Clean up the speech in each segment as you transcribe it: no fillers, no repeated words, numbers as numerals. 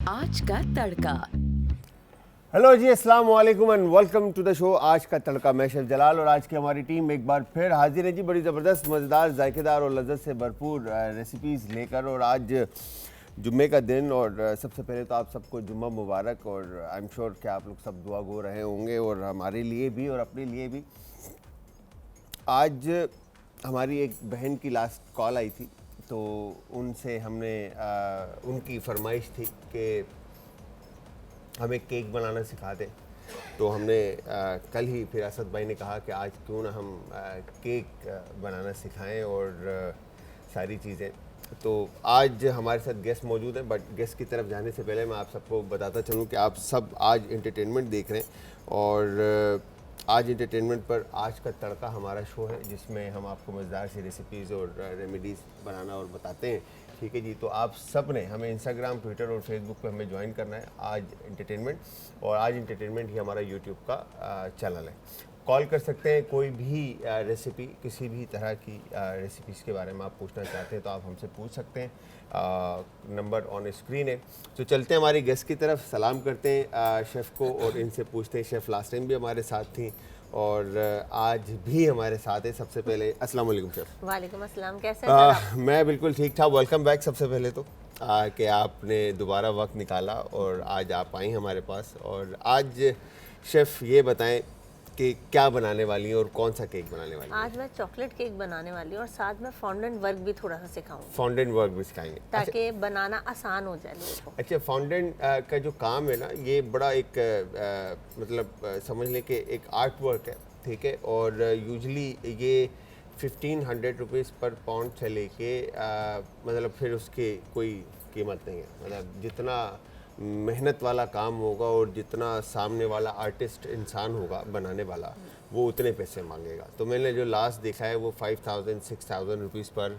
आज का तड़का। हेलो जी, अस्सलाम वालेकुम and welcome to the show आज का तड़का। मैं शेफ जलाल और आज की हमारी टीम एक बार फिर हाजिर है जी, बड़ी ज़बरदस्त, मज़ेदार, जायकेदार और लज्जत से भरपूर रेसिपीज़ लेकर। और आज जुम्मे का दिन और सबसे पहले तो आप सबको जुम्मा मुबारक। और आई एम श्योर कि आप लोग सब दुआ गो रहे होंगे और हमारे लिए भी और अपने लिए भी। आज हमारी एक बहन की लास्ट कॉल आई थी, तो उनसे हमने उनकी फरमाइश थी कि हमें केक बनाना सिखा दें। तो हमने कल ही फिर असद भाई ने कहा कि आज क्यों ना हम केक बनाना सिखाएं और सारी चीज़ें। तो आज हमारे साथ गेस्ट मौजूद हैं, बट गेस्ट की तरफ जाने से पहले मैं आप सबको बताता चलूं कि आप सब आज एंटरटेनमेंट देख रहे हैं। और आज एंटरटेनमेंट पर आज का तड़का हमारा शो है, जिसमें हम आपको मज़ेदार सी रेसिपीज़ और रेमेडीज़ बनाना और बताते हैं। ठीक है जी, तो आप सब ने हमें इंस्टाग्राम, ट्विटर और फेसबुक पे हमें ज्वाइन करना है आज एंटरटेनमेंट। और आज एंटरटेनमेंट ही हमारा यूट्यूब का चैनल है। कॉल कर सकते हैं, कोई भी रेसिपी, किसी भी तरह की रेसिपीज़ के बारे में आप पूछना चाहते हैं तो आप हमसे पूछ सकते हैं। नंबर ऑन स्क्रीन है। तो चलते हैं हमारी गेस्ट की तरफ, सलाम करते हैं शेफ़ को और इनसे पूछते हैं। शेफ़ लास्ट टाइम भी हमारे साथ थी और आज भी हमारे साथ है। सबसे पहले अस्सलाम वालेकुम शेफ़। वालेकुम अस्सलाम, कैसे हैं आप? मैं बिल्कुल ठीक ठाक। वेलकम बैक सबसे पहले तो कि आपने दोबारा वक्त निकाला और आज आप आई हमारे पास। और आज शेफ़ ये बताएं कि क्या बनाने वाली हैं और कौन सा केक बनाने वाली हैं? आज मैं चॉकलेट केक बनाने वाली हूँ और साथ में फॉन्डेंट वर्क भी थोड़ा सा सिखाऊंगी, फॉन्डेंट वर्क भी सिखाएंगे ताकि बनाना आसान हो जाए लोगों को। अच्छा, फॉन्डेंट का जो काम है ना, ये बड़ा एक मतलब समझ लें कि एक आर्ट वर्क है, ठीक है। और यूजली ये 1500 रुपीज़ पर पाउंड से लेके मतलब फिर उसकी कोई कीमत नहीं है। मतलब जितना मेहनत वाला काम होगा और जितना सामने वाला आर्टिस्ट इंसान होगा बनाने वाला, वो उतने पैसे मांगेगा। तो मैंने जो लास्ट देखा है वो 5000-6000 रुपीज़ पर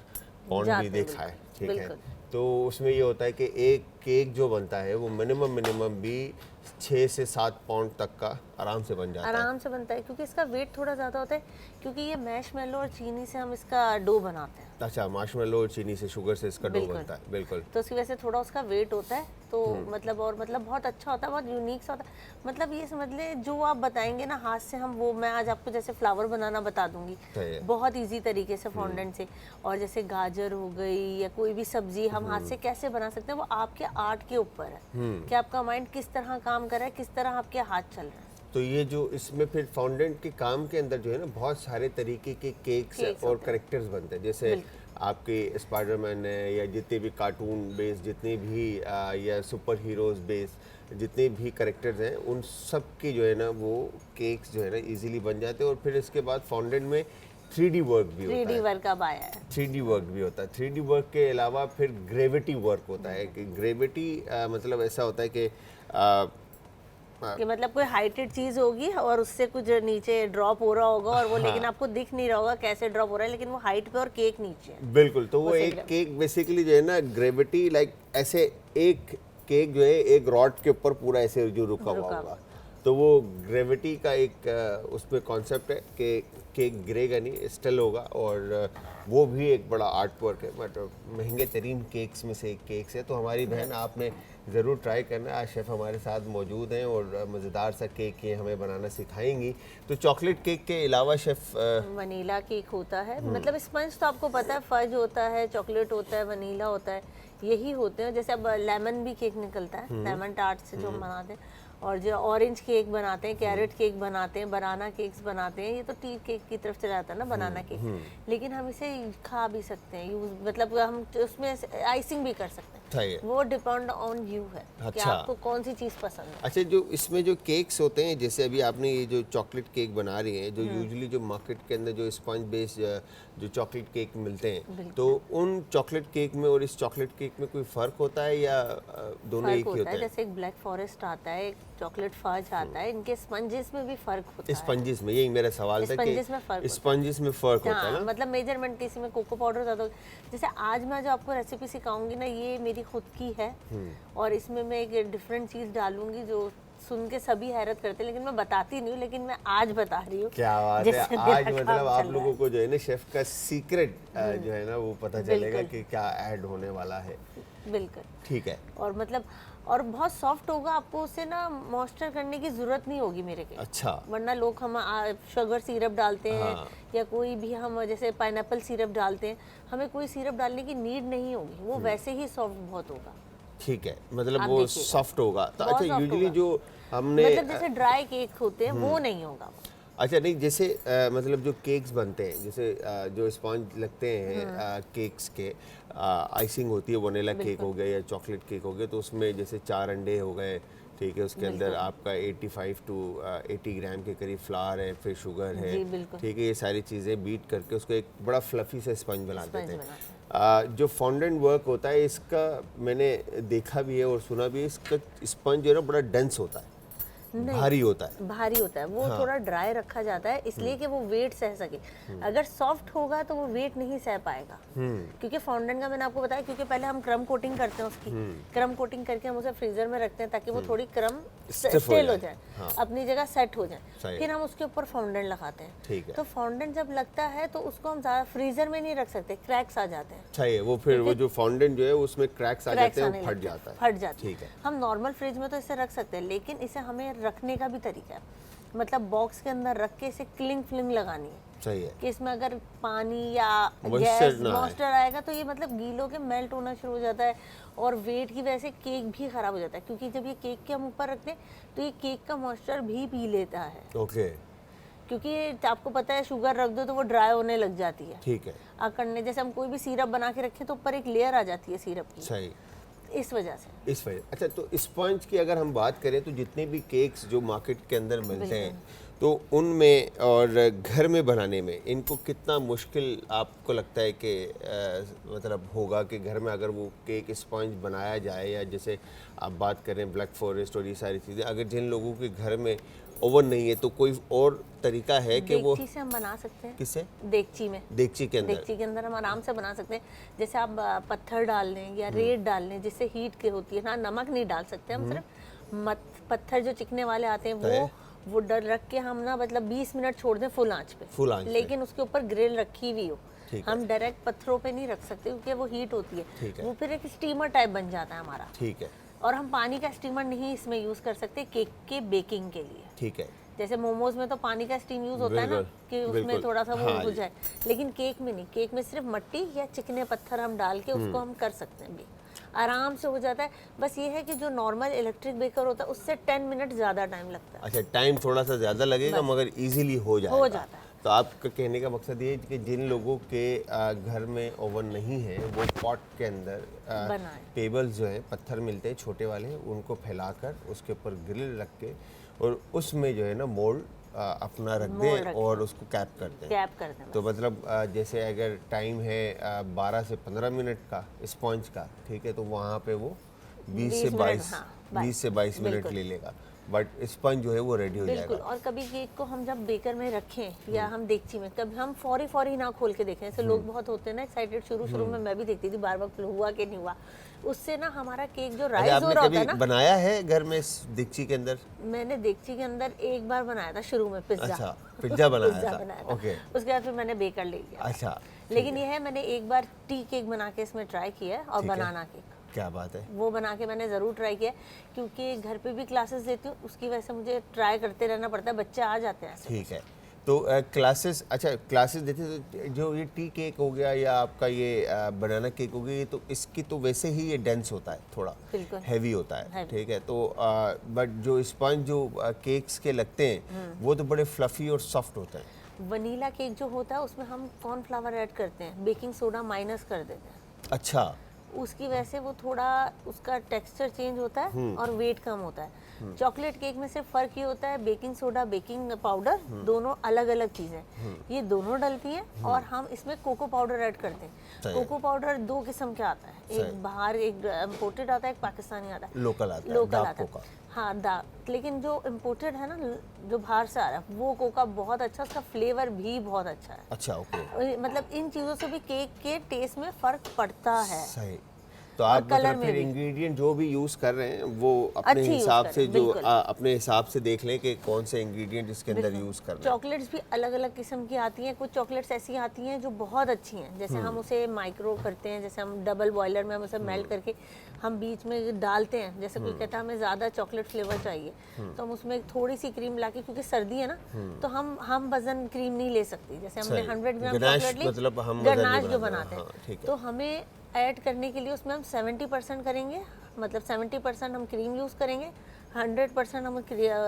पाउंड भी देखा है, ठीक है। तो उसमें ये होता है कि एक केक जो बनता है वो मिनिमम भी 6 से 7 पाउंड तक का आराम से बन जाता है। आराम से बनता है क्योंकि इसका वेट थोड़ा ज़्यादा होता है, क्योंकि ये मैशमेलो और चीनी से हम इसका डो बनाते हैं। अच्छा, मार्शमेलो और चीनी से, शुगर से इसका डो बनता है, बिल्कुल। तो उसकी वजह से थोड़ा उसका वेट होता है, तो मतलब और मतलब बहुत अच्छा होता है, बहुत यूनिक सा होता है। मतलब ये समझ ले, जो आप बताएंगे ना हाथ से, हम वो मैं आज आपको जैसे फ्लावर बनाना बता दूंगी बहुत इजी तरीके से फॉन्डेंट से। और जैसे गाजर हो गई या कोई भी सब्जी हम हाथ से कैसे बना सकते हैं, वो आपके आर्ट के ऊपर है कि आपका माइंड किस तरह काम कर रहा है, किस तरह आपके हाथ चल रहे हैं। तो ये जो इसमें फिर फाउंडेंट के काम के अंदर जो है ना, बहुत सारे तरीके के केक्स और करेक्टर्स बनते हैं। जैसे आपके स्पाइडरमैन है या जितने भी कार्टून बेस्ड, जितने भी या सुपर हीरोज़ बेस्ड जितने भी करेक्टर्स हैं, उन सब के जो है ना वो केक्स जो है ना इजीली बन जाते हैं। और फिर इसके बाद फाउंडेंट में 3D वर्क भी होता है। 3D वर्क अब आया है। 3D वर्क भी होता है। 3D वर्क के अलावा फिर ग्रेविटी वर्क होता है कि ग्रेविटी मतलब ऐसा होता है कि मतलब कोई हाइटेड चीज होगी और उससे कुछ नीचे ड्रॉप हो रहा होगा और वो लेकिन आपको दिख नहीं रहा होगा कैसे ड्रॉप हो रहा है, लेकिन वो हाइट पे और केक नीचे है। बिल्कुल। तो वो एक केक बेसिकली जो है ना, ग्रेविटी लाइक ऐसे एक केक जो है एक रॉड के ऊपर पूरा ऐसे जो रुका हुआ होगा, तो वो ग्रेविटी का एक उसमें कॉन्सेप्ट है कि केक गिरेगा नहीं, स्टिल होगा। और वो भी एक बड़ा आर्ट वर्क है, बट महंगे तरीन केक्स में से एक केक्स है। तो हमारी बहन, आपने ज़रूर ट्राई करना। आज शेफ़ हमारे साथ मौजूद हैं और मज़ेदार सा केक ये हमें बनाना सिखाएंगी। तो चॉकलेट केक के अलावा शेफ़ वनीला केक होता है। मतलब स्पंज तो आपको पता है, फज होता है, चॉकलेट होता है, वनीला होता है, यही होते हैं। जैसे अब लेमन भी केक निकलता है, लेमन टार्ट से जो हम बनाते हैं। और जो ऑरेंज केक बनाते हैं, कैरेट केक बनाते हैं, बनाना केक्स बनाते हैं। ये तो टी केक की तरफ चला जाता है ना, बनाना केक। लेकिन हम इसे खा भी सकते हैं, यूज मतलब हम उसमें आइसिंग भी कर सकते हैं। वो डिपेंड ऑन यू है कि आपको कौन सी चीज़ पसंद है। अच्छा, जो इसमें जो केक्स होते हैं, जैसे अभी आपने ये जो चॉकलेट केक बना रही हैं, जो यूजुअली जो मार्केट के अंदर जो स्पंज बेस्ड जो चॉकलेट केक मिलते हैं, तो उन चॉकलेट केक में और इस चॉकलेट केक में कोई फ़र्क होता है या दोनों एक ही होता है? जैसे एक ब्लैक फॉरेस्ट आता है, एक चॉकलेट फज आता है, इनके स्पंजेस में भी फ़र्क होता है। स्पंजेस में, यही मेरा सवाल था कि स्पंजेस में फ़र्क होता है ना। मतलब मेजरमेंट किसी में कोको पाउडर ज़्यादा। जैसे आज मैं जो आपको रेसिपी सिखाऊंगी ना, ये मेरी खुद की है और इसमें मैं एक डिफरेंट चीज़ डालूंगी जो सुन के सभी हैरत करते हैं, लेकिन मैं बताती नहीं हूँ, लेकिन मैं आज बता रही हूँ। क्या बात है, आज मतलब आप लोगों को जो है ना शेफ का सीक्रेट जो है ना वो पता चलेगा कि क्या ऐड होने वाला है। बिल्कुल ठीक है। और मतलब और बहुत सॉफ्ट होगा, आपको उसे ना मॉइस्चर करने की जरूरत नहीं होगी मेरे केक। अच्छा। वरना लोग हम शुगर सिरप डालते हैं हाँ। या कोई भी हम जैसे पाइनएप्पल सिरप डालते हैं, हमें कोई सिरप डालने की नीड नहीं होगी, वो वैसे ही सॉफ्ट बहुत होगा। ठीक है, मतलब आप वो देखिएगा। सॉफ्ट होगा। तो बहुत अच्छा, soft यूजुअली होगा। जो हमने मतलब जैसे ड्राई केक होते हैं वो नहीं होगा। अच्छा नहीं, जैसे मतलब जो केक्स बनते हैं, जैसे जो स्पॉन्ज लगते हैं केक्स के, आइसिंग होती है, वनीला केक हो गया या चॉकलेट केक हो गया, तो उसमें जैसे 4 अंडे हो गए, ठीक है, उसके अंदर आपका 85 टू 80 ग्राम के करीब फ्लावर है, फिर शुगर है, जी बिल्कुल। ठीक है, ये सारी चीज़ें बीट करके उसको एक बड़ा फ्लफी से स्पंज बना स्पंज देते हैं। बनाते हैं। जो फॉन्डेंट वर्क होता है इसका, मैंने देखा भी है और सुना भी है, इसका स्पंज जो है ना बड़ा डेंस होता है, भारी होता है। भारी होता है वो। हाँ। थोड़ा ड्राई रखा जाता है इसलिए कि वो वेट सह सके। अगर सॉफ्ट होगा तो वो वेट नहीं सह पाएगा, क्योंकि फॉन्डेंट का मैंने आपको बताया, क्योंकि पहले हम क्रम कोटिंग करते हैं उसकी, क्रम कोटिंग करके हम उसे फ्रीजर में रखते हैं ताकि वो थोड़ी क्रम Stiff हो स्टेल हो जाए। जाए, हाँ। अपनी जगह सेट हो जाए, सही। फिर हम उसके ऊपर फॉन्डेंट लगाते हैं। ठीक है। तो फॉन्डेंट जब लगता है तो उसको हम ज़्यादा फ्रीजर में नहीं रख सकते, क्रैक्स आ जाते हैं। अच्छा, ये वो फिर वो जो फॉन्डेंट जो है उसमें क्रैक्स आ क्रैक्स जाते हैं, आने वो फट लगते हैं, जाता है। फट जाता है। ठीक है। हम नॉर्मल फ्रिज में तो इसे रख सकते हैं, लेकिन इसे हमें रखने का भी तरीका है, मतलब बॉक्स के अंदर रख के इसे क्लिंग फ्लिंग लगानी है सही है। कि इसमें अगर पानी या Moisture गैस ना आए। मॉइस्चर आएगा तो ये मतलब गीलो के मेल्ट होना शुरू हो जाता है, और वेट की वजह से केक भी खराब हो जाता है, क्योंकि जब ये केक के हम ऊपर रखते हैं तो ये केक का मॉइस्चर भी पी लेता है, ओके, क्योंकि आपको पता है शुगर रख दो तो वो ड्राई होने लग जाती है। ठीक है, अकड़ने जैसे हम कोई भी सिरप बना के रखें तो ऊपर एक लेयर आ जाती है सिरप की, सही, इस वजह से। इस वजह। अच्छा, तो स्पंज की अगर हम बात करें तो जितने भी केक्स जो मार्केट के अंदर मिलते हैं, तो उनमें और घर में बनाने में इनको कितना मुश्किल आपको लगता है कि मतलब होगा कि घर में अगर वो केक स्पंज बनाया जाए, या जैसे आप बात करें ब्लैक फॉरेस्ट और ये सारी चीज़ें, अगर जिन लोगों के घर में ओवन नहीं है तो कोई और तरीका है कि वो देगची से हम बना सकते हैं। किससे? देगची में, देगची के अंदर। देगची के अंदर हम आराम से बना सकते हैं। जैसे आप पत्थर डाल लें या रेत डाल लें जिससे हीट के होती है ना, नमक नहीं डाल सकते हम, सिर्फ पत्थर जो चिकने वाले आते हैं वो डर रख के हम ना मतलब 20 मिनट छोड़ दें फुल आंच पे, फुल आंच पे। लेकिन उसके ऊपर ग्रिल रखी हुई हो। ठीक हम डायरेक्ट पत्थरों पे नहीं रख सकते क्योंकि वो हीट होती ठीक है, है। वो फिर एक स्टीमर टाइप बन जाता है हमारा। ठीक है, और हम पानी का स्टीमर नहीं इसमें यूज कर सकते केक के बेकिंग के लिए। ठीक है, जैसे मोमोज में तो पानी का स्टीम यूज होता है ना बिल्कुल, कि उसमें बिल्कुल। थोड़ा सा वो हाँ हो जी। जाए, लेकिन केक में नहीं, केक में सिर्फ मिट्टी या चिकने पत्थर हम डाल के उसको हम कर सकते हैं, भी आराम से हो जाता है। बस ये है कि जो नॉर्मल इलेक्ट्रिक बेकर होता है उससे 10 मिनट ज़्यादा टाइम लगता है। अच्छा, टाइम थोड़ा सा ज़्यादा लगेगा मगर इजीली हो जाएगा। हो जाता है। तो आपका कहने का मकसद ये है कि जिन लोगों के घर में ओवन नहीं है वो पॉट के अंदर बनाएं। पेबल्स जो है पत्थर मिलते हैं छोटे वाले, उनको फैलाकर उसके ऊपर ग्रिल रख के और उसमें जो है ना मोल्ड अपना रख मोल्ड दें रख और उसको कैप कर दें। कैप कर दें तो मतलब जैसे अगर टाइम है 12 से 15 मिनट का स्पॉन्ज का, ठीक है, तो वहाँ पे वो 20 से 22 हाँ, 20 से 22 मिनट बिल्कुल। ले लेगा, बट स्पंज जो है वो रेडी हो बिल्कुल। जाएगा। और कभी केक को हम जब बेकर में रखें या हम देगची में, कभी हम फौरी ना खोल के देखें, ऐसे लोग बहुत होते हैं ना एक्साइटेड, शुरू में मैं भी देखती थी बार बार हुआ कि नहीं हुआ, उससे ना हमारा केक जो अच्छा, राइज हो आपने रहा होता है कभी ना। बनाया है घर में इस दिक्ची के अंदर? मैंने देगची के अंदर एक बार बनाया था शुरू में, पिज्जा। अच्छा, पिज्जा बनाया पिज्जा था। बनाया था। ओके। उसके बाद फिर मैंने बेकर ले लिया। अच्छा, लेकिन ये है मैंने एक बार टी केक बना के इसमें ट्राई किया है, और ठीक है। बनाना केक क्या बात है। वो बना के मैंने ज़रूर ट्राई किया, क्योंकि घर पे भी क्लासेस देती हूँ, उसकी वजह से मुझे ट्राई करते रहना पड़ता है, बच्चे आ जाते हैं ऐसे। ठीक है, तो क्लासेस, अच्छा क्लासेस देते तो जो ये टी केक हो गया या आपका ये बनाना केक हो गया, ये तो इसकी तो वैसे ही ये डेंस होता है, थोड़ा बिल्कुल हैवी होता है, Heavy। ठीक है, तो बट जो स्पंज जो केक्स के लगते हैं वो तो बड़े फ्लफी और सॉफ्ट होते हैं। वनीला केक जो होता है उसमें हम कॉर्नफ्लावर ऐड करते हैं, बेकिंग सोडा माइनस कर देते हैं, अच्छा, उसकी वजह से वो थोड़ा उसका टेक्सचर चेंज होता है और वेट कम होता है। चॉकलेट केक में सिर्फ फर्क ये होता है बेकिंग सोडा बेकिंग पाउडर दोनों अलग अलग चीज़ें, ये दोनों डलती हैं, और हम इसमें कोको पाउडर ऐड करते हैं। सही। कोको पाउडर 2 किस्म का आता है, सही। एक बाहर एक इम्पोर्टेड आता है, एक पाकिस्तानी आता है। लोकल आता है, लोकल डार्क आता है, कोका। हाँ डार्क। लेकिन जो इम्पोर्टेड है ना, जो बाहर से आ रहा है, वो कोका बहुत अच्छा, उसका फ्लेवर भी बहुत अच्छा है। अच्छा, ओके, मतलब इन चीज़ों से भी केक के टेस्ट में फ़र्क पड़ता है। सही। तो और आप कलर मतलब में फिर भी इंग्रेडिएंट जो भी यूज कर रहे हैं वो अपने अच्छी use हिसाब करें, से जो बिल्कुल। अपने हिसाब से देख लें कि कौन से इंग्रेडिएंट इसके अंदर यूज कर रहे हैं। चॉकलेट्स भी अलग अलग किस्म की आती हैं। कुछ चॉकलेट्स ऐसी आती हैं जो बहुत अच्छी हैं, जैसे हम उसे माइक्रो करते हैं, जैसे हम डबल बॉयलर में हम उसे मेल्ट करके हम बीच में डालते हैं। जैसे कोई कहता है हमें ज़्यादा चॉकलेट फ्लेवर चाहिए, तो हम उसमें थोड़ी सी क्रीम लाके, क्योंकि सर्दी है ना, तो हम वजन क्रीम नहीं ले सकती। जैसे हमने सही। 100 ग्राम गनाश चॉकलेट ली, मतलब हम वजन नहीं गनाश जो बनाते, बनाते हाँ, हैं, ठीक है। तो हमें ऐड करने के लिए उसमें हम 70% करेंगे, मतलब 70% हम क्रीम यूज़ करेंगे, 100% हम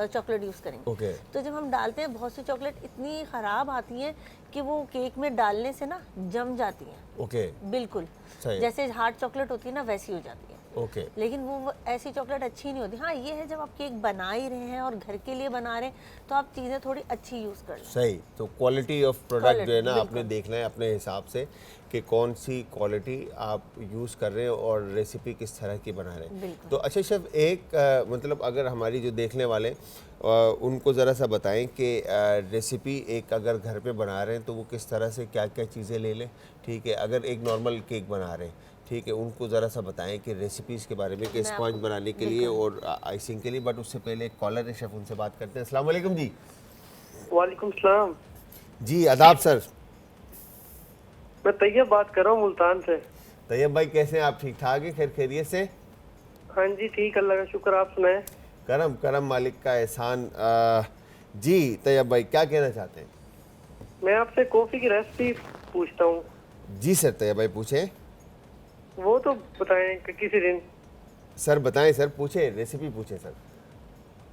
चॉकलेट यूज़ करेंगे। ओके। तो जब हम डालते हैं, बहुत सी चॉकलेट इतनी ख़राब आती हैं कि वो केक में डालने से ना जम जाती हैं, ओके। बिल्कुल सही। जैसे हार्ड चॉकलेट होती है ना, वैसी हो जाती है। ओके। लेकिन वो ऐसी चॉकलेट अच्छी नहीं होती। हाँ, ये है जब आप केक बना ही रहे हैं और घर के लिए बना रहे हैं, तो आप चीज़ें थोड़ी अच्छी यूज़ कर लें। सही। तो क्वालिटी ऑफ प्रोडक्ट जो है ना, बिल्कुल। आपने देखना है अपने हिसाब से कि कौन सी क्वालिटी आप यूज़ कर रहे हैं और रेसिपी किस तरह की बना रहे हैं। बिल्कुल। तो अच्छा शेफ, एक मतलब अगर हमारी जो देखने वाले उनको ज़रा सा बताएं कि रेसिपी एक अगर घर पे बना रहे हैं तो वो किस तरह से क्या क्या चीज़ें ले लें। ठीक है, अगर एक नॉर्मल केक बना रहे हैं, ठीक है, उनको ज़रा सा बताएं कि रेसिपीज़ के बारे में कि स्पॉन्ज बनाने के लिए और आइसिंग के लिए। बट उससे पहले एक कॉलर है शेफ, उनसे बात करते हैं। अस्सलाम वालेकुम जी। वालेकुम सलाम। जी आदाब सर। मैं तैयब बात कर रहा हूँ मुल्तान से। तैयब भाई कैसे हैं आप? ठीक ठाक है, खैर खैरियत से? हाँ जी ठीक, अल्लाह का शुक्र। आप सुनाएं। करम करम मालिक का एहसान। जी तैयब भाई क्या कहना चाहते हैं? मैं आपसे कॉफ़ी की रेसिपी पूछता हूँ। जी सर, तैयब भाई पूछें। वो तो बताएं कि किसी दिन। सर बताएं सर, पूछे रेसिपी पूछे सर।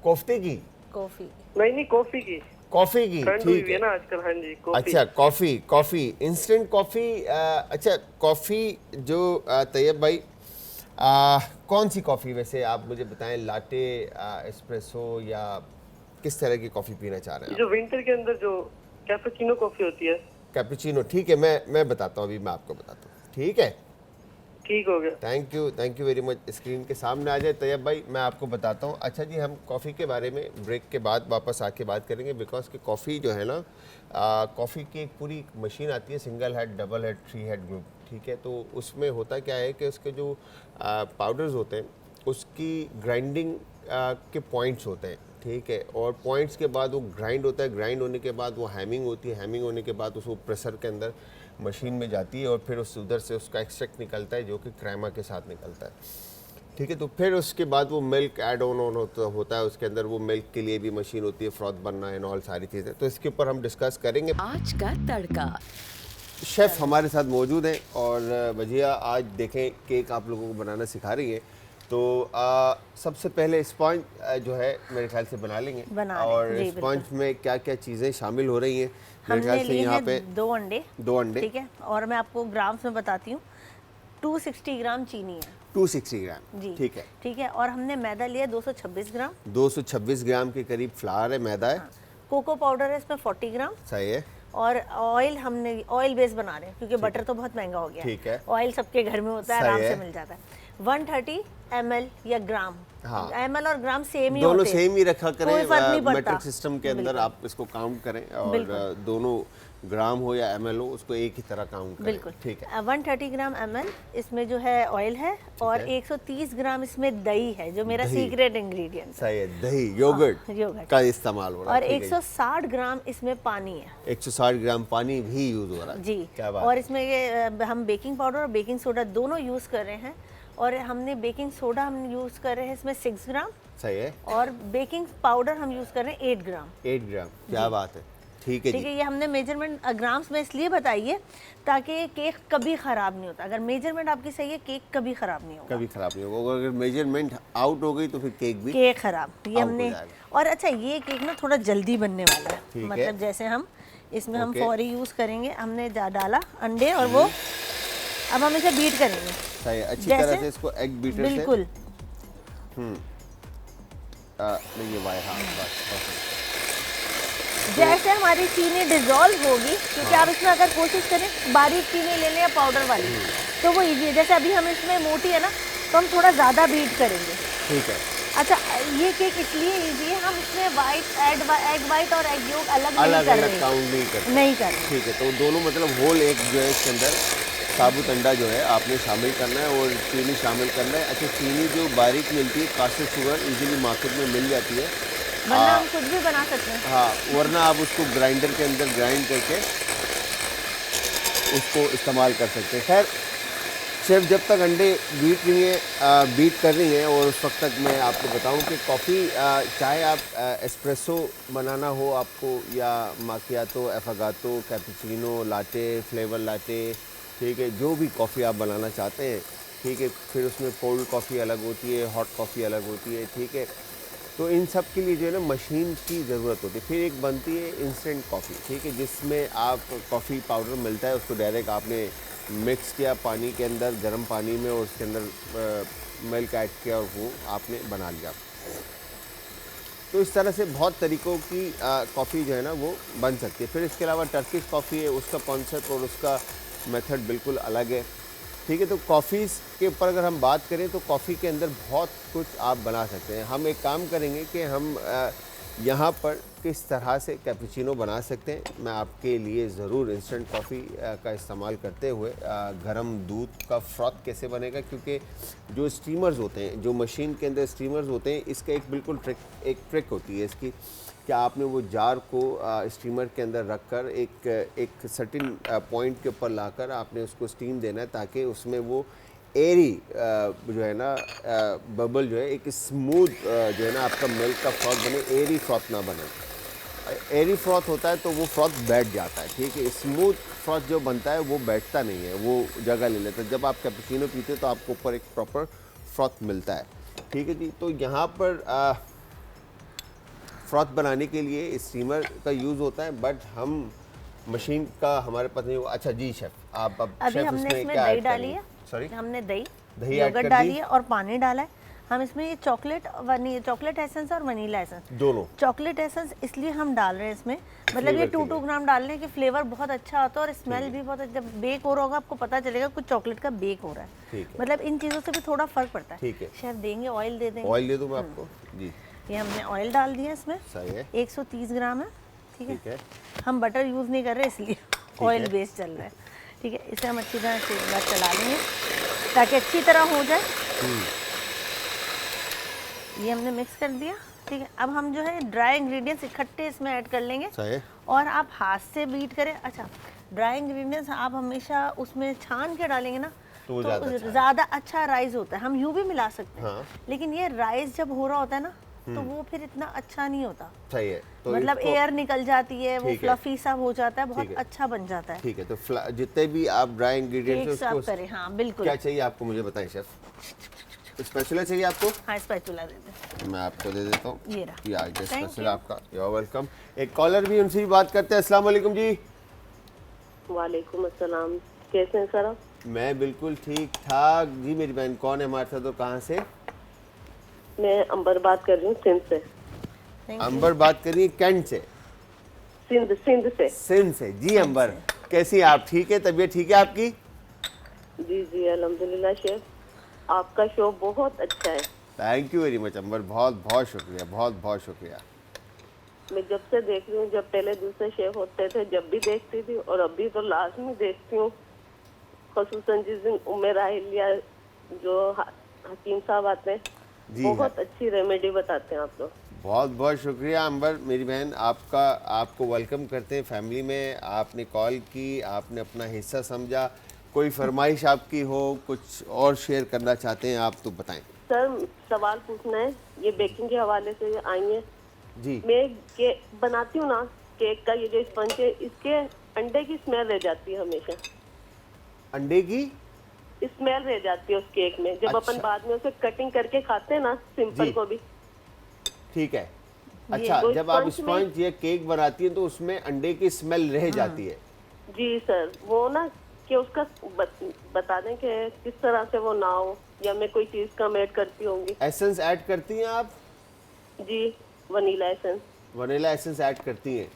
कोफ्ते की? कॉफ़ी। नहीं, कॉफ़ी की। कॉफ़ी की, ट्रेंड हुई ठीक हुई है है। ना आजकल। हाँ जी, कॉफ़ी। अच्छा कॉफ़ी इंस्टेंट कॉफ़ी। अच्छा कॉफ़ी जो तैयब भाई कौन सी कॉफ़ी वैसे आप मुझे बताएं, लाटे, एस्प्रेसो या किस तरह की कॉफ़ी पीना चाह रहे हैं जो विंटर के अंदर जो कैपुचिनो कॉफ़ी होती है। कैपुचिनो, ठीक है, मैं बताता हूँ, अभी मैं आपको बताता हूँ, ठीक है। ठीक हो गया। Thank you very much. Screen के सामने आ जाए तैयब भाई, मैं आपको बताता हूँ। अच्छा जी, हम कॉफ़ी के बारे में ब्रेक के बाद वापस आके बात करेंगे, बिकॉज कि कॉफ़ी जो है ना, कॉफ़ी की एक पूरी मशीन आती है, single head, double head, 3 head group, ठीक है। तो उसमें होता क्या है कि उसके जो पाउडर्स होते हैं उसकी ग्राइंडिंग के पॉइंट्स होते हैं, ठीक है, और पॉइंट्स के बाद वो ग्राइंड होता है, ग्राइंड होने के बाद वो हैमिंग होती है, हैमिंग होने के बाद उसको प्रेशर के अंदर मशीन में जाती है और फिर उस उधर से उसका एक्सट्रैक्ट निकलता है जो कि क्रेमा के साथ निकलता है, ठीक है। तो फिर उसके बाद वो मिल्क ऐड ऑन होता है उसके अंदर, वो मिल्क के लिए भी मशीन होती है, फ्रॉथ बनना एंड ऑल सारी चीज़ें। तो इसके ऊपर हम डिस्कस करेंगे। आज का तड़का। शेफ़ हमारे साथ मौजूद हैं और वजिया आज देखें केक आप लोगों को बनाना सिखा रही है। तो सबसे पहले स्पॉन्ज जो है मेरे ख्याल से बना लेंगे, और जी, स्पॉन्ज में क्या क्या चीज़ें शामिल हो रही हैं मेरे हमने ख्याल से लिए यहाँ हैं पे 2 अंडे। 2 अंडे, ठीक है, और मैं आपको ग्राम्स में बताती हूँ। 260 ग्राम चीनी है 260 ग्राम, जी, ठीक है। ठीक है। और हमने मैदा लिया 226 ग्राम। 226 ग्राम के करीब फ्लावर है, मैदा है, कोको पाउडर है इसमें 40 ग्राम। सही है। और ऑयल हमने ऑयल बेस बना रहे हैं क्योंकि बटर तो बहुत महंगा हो गया ठीक है। ऑयल सबके घर में होता है, सही आराम है। से मिल जाता है। 130 ml या ग्राम, हाँ। ml और ग्राम सेम ही दोनों होते हैं, सेम ही रखा कोई फर्क नहीं करें, पड़ता। मेट्रिक सिस्टम के अंदर बिल्कुल। आप इसको काउंट करें, और बिल्कुल। दोनों ग्राम हो या ml हो उसको एक ही तरह काउंट करें, बिल्कुल, ठीक है। 130 ग्राम ml इसमें जो है ऑयल है, और 130 ग्राम इसमें दही है जो मेरा दही। सीक्रेट इंग्रेडिएंट है। सही है, दही योगर्ट योगर्ट का इस्तेमाल हो रहा है, और ठीक है। 160 ग्राम इसमें पानी है 160 ग्राम पानी भी यूज हो रहा है जी। क्या बात और है। इसमें ये हम बेकिंग पाउडर और बेकिंग सोडा दोनों यूज़ कर रहे हैं, और हमने बेकिंग सोडा हम यूज़ कर रहे हैं इसमें 6 ग्राम, सही है। और बेकिंग पाउडर हम यूज़ कर रहे हैं 8 ग्राम। 8 ग्राम, क्या बात है, ठीक है ठीक जी। है, ये हमने मेजरमेंट ग्राम्स में इसलिए बताइए ताकि केक कभी ख़राब नहीं होता। अगर मेजरमेंट आपकी सही है, केक कभी ख़राब नहीं होगा। कभी खराब नहीं होगा, अगर मेजरमेंट आउट हो गई तो फिर केक भी केक ख़राब, ये out हो हमने। जाएगा। और अच्छा, ये केक ना थोड़ा जल्दी बनने वाला है, ठीक है। मतलब जैसे हम इसमें हम ओके। फौरी यूज़ करेंगे। हमने डाला अंडे और वो अब हम इसे बीट करेंगे सही है, अच्छी जैसे- तरह से इसको एग बीटर से बिल्कुल। नहीं ये वाई, हाँ बस perfect। जैसे हमारी चीनी डिजोल्व होगी, क्योंकि आप इसमें अगर कोशिश करें बारीक चीनी ले लें या पाउडर वाली, तो वो इजी है। जैसे अभी हम इसमें मोटी है ना, तो हम थोड़ा ज़्यादा बीट करेंगे। ठीक है। अच्छा, ये केक इसलिए इजी है, हम इसमें एग वाइट और एग योक अलग नहीं अलग कर अलग रहे हैं। काउंट नहीं करते, नहीं कर रहे। ठीक है। तो दोनों मतलब होल एग जो है इसके अंदर साबुत अंडा जो है आपने शामिल करना है और चीनी शामिल करना है। अच्छा, चीनी जो बारीक मिलती है कास्टेड शुगर इजीली मार्केट में मिल जाती है, वरना हम खुद भी बना सकते हैं। हाँ, वरना आप उसको ग्राइंडर के अंदर ग्राइंड करके उसको इस्तेमाल कर सकते हैं। खैर शेफ़ जब तक अंडे बीट कर रही हैं और उस वक्त तक मैं आपको बताऊं कि कॉफ़ी चाहे आप एस्प्रेसो बनाना हो आपको या माकियातो, एफागातो, कैपुचिनो, लाटे, फ्लेवर लाटे, ठीक है, जो भी कॉफ़ी आप बनाना चाहते हैं, ठीक है, फिर उसमें कोल्ड कॉफ़ी अलग होती है, हॉट कॉफ़ी अलग होती है, ठीक है, तो इन सब के लिए जो है ना मशीन की ज़रूरत होती है। फिर एक बनती है इंस्टेंट कॉफ़ी, ठीक है, जिसमें आप कॉफ़ी पाउडर मिलता है, उसको डायरेक्ट आपने मिक्स किया पानी के अंदर, गर्म पानी में, और उसके अंदर मिल्क ऐड किया और वो आपने बना लिया। तो इस तरह से बहुत तरीक़ों की कॉफ़ी जो है ना वो बन सकती है। फिर इसके अलावा टर्किश कॉफ़ी है, उसका कॉन्सेप्ट और उसका मेथड बिल्कुल अलग है, ठीक है। तो कॉफ़ीज़ के ऊपर अगर हम बात करें तो कॉफ़ी के अंदर बहुत कुछ आप बना सकते हैं। हम एक काम करेंगे कि हम यहाँ पर किस तरह से कैपुचिनो बना सकते हैं, मैं आपके लिए ज़रूर इंस्टेंट कॉफ़ी का इस्तेमाल करते हुए गरम दूध का फ्रॉथ कैसे बनेगा, क्योंकि जो स्टीमर्स होते हैं, जो मशीन के अंदर स्टीमर्स होते हैं, इसका एक बिल्कुल ट्रिक होती है इसकी कि आपने वो जार को स्टीमर के अंदर रखकर एक सर्टेन पॉइंट के ऊपर लाकर आपने उसको स्टीम देना है, ताकि उसमें वो एरी जो है ना बबल जो है एक स्मूथ जो है ना आपका मिल्क का फ्रॉथ बने, एरी फ्रॉथ ना बने। एरी फ्रॉथ होता है तो वो फ्रॉथ बैठ जाता है, ठीक है। स्मूथ फ्रॉथ जो बनता है वो बैठता नहीं है, वो जगह ले लेता है। जब आप कैपुचिनो पीते हो तो आपको ऊपर एक प्रॉपर फ्रॉथ मिलता है, ठीक है जी। तो यहाँ पर फ्रॉथ बनाने के लिए स्टीमर का यूज़ होता है, बट हम मशीन का हमारे पास नहीं हो। अच्छा जी शेफ़, आप अब अभी हमने इसमें दही डाली है, सॉरी, हमने दही योगर्ट डाली है और पानी डाला है। हम इसमें ये चॉकलेट एसेंस और वनीला एसेंस दोनों, चॉकलेट एसेंस इसलिए हम डाल रहे हैं इसमें, मतलब ये 2-2 ग्राम डाल रहे हैं कि फ्लेवर बहुत अच्छा आता है और स्मेल भी बहुत। जब बेक हो रहा होगा आपको पता चलेगा कुछ चॉकलेट का बेक हो रहा है, मतलब इन चीज़ों से भी थोड़ा फर्क पड़ता है। ठीक है, शेफ देंगे, ऑयल दे देंगे। ऑयल दे दूँ मैं आपको जी। ये हमने ऑयल डाल दिया इसमें, सही है, 130 ग्राम है, ठीक ठीक है। है, हम बटर यूज़ नहीं कर रहे इसलिए ऑयल बेस्ड चल रहा है, ठीक है। इसे हम अच्छी तरह से एक बार चला लेंगे ताकि अच्छी तरह हो जाए। ये हमने मिक्स कर दिया, ठीक है। अब हम जो है ड्राई इंग्रेडिएंट्स इकट्ठे इसमें ऐड कर लेंगे, सही है। और आप हाथ से बीट करें। अच्छा, ड्राई इंग्रेडिएंट्स आप हमेशा उसमें छान के डालेंगे ना तो ज़्यादा अच्छा राइस होता है। हम यूँ भी मिला सकते हैं, लेकिन ये राइस जब हो रहा होता है ना तो वो फिर इतना अच्छा नहीं होता। सही है, तो मतलब एयर निकल जाती है, वो फ्लफी सा हो जाता है, बहुत अच्छा बन जाता है, ठीक है। तो जितने भी आप ड्राई इंग्रेडिएंट्स उसको करें, हाँ बिल्कुल। क्या चाहिए आपको मुझे बताएं शेफ? स्पैचुला चाहिए आपको? हाँ स्पैचुला दे दें, मैं आपको दे देता हूँ, ये रहा स्पैचुला आपका। You are welcome. एक कॉलर भी, उनसे भी बात करते हैं। अस्सलाम वालेकुम जी। वालेकुम अस्सलाम, कैसे हैं सर आप? मैं बिल्कुल ठीक ठाक जी। मेरी बहन कौन है हमारे साथ और कहाँ से? मैं अंबर बात कर रही हूँ, सिंध से। अंबर बात कर रही है कैंट से? सिंध सिंध से जी। अंबर कैसी हैं आप? ठीक है, तबीयत ठीक है आपकी? जी जी अल्हम्दुलिल्लाह शेफ, आपका शो बहुत अच्छा है। थैंक यू वेरी मच अंबर, बहुत बहुत शुक्रिया, बहुत बहुत शुक्रिया। मैं जब से देख रही हूँ, जब पहले दूसरे शेफ होते थे जब भी देखती थी, और अभी तो लाजमी देखती हूँ, ख़ुसूसन जिस दिन उम्र राहिलिया जो हकीम साहब आते हैं, बहुत अच्छी रेमेडी बताते हैं आप लोग। बहुत बहुत शुक्रिया अंबर मेरी बहन, आपको वेलकम करते हैं फैमिली में। आपने कॉल की, आपने अपना हिस्सा समझा। कोई फरमाइश आपकी हो, कुछ और शेयर करना चाहते हैं आप तो बताएं। सर सवाल पूछना है, ये बेकिंग के हवाले से आई है जी। मैं केक बनाती हूँ ना, केक का ये जो स्पंज है, इसके अंडे की स्मेल रह जाती है हमेशा। अंडे की स्मेल रह जाती है उस केक में, जब अपन बाद में उसे कटिंग करके खाते हैं ना, सिंपल को भी। ठीक है, अच्छा, जब आप स्पंज या केक बनाती हैं तो उसमें अंडे की स्मेल रह जाती है? जी सर, वो ना कि उसका बता दें कि किस तरह से वो ना हो, या मैं कोई चीज कम ऐड करती होंगी। एसेंस ऐड करती हैं आप? जी, वनीला एसेंस ऐड करती हैं,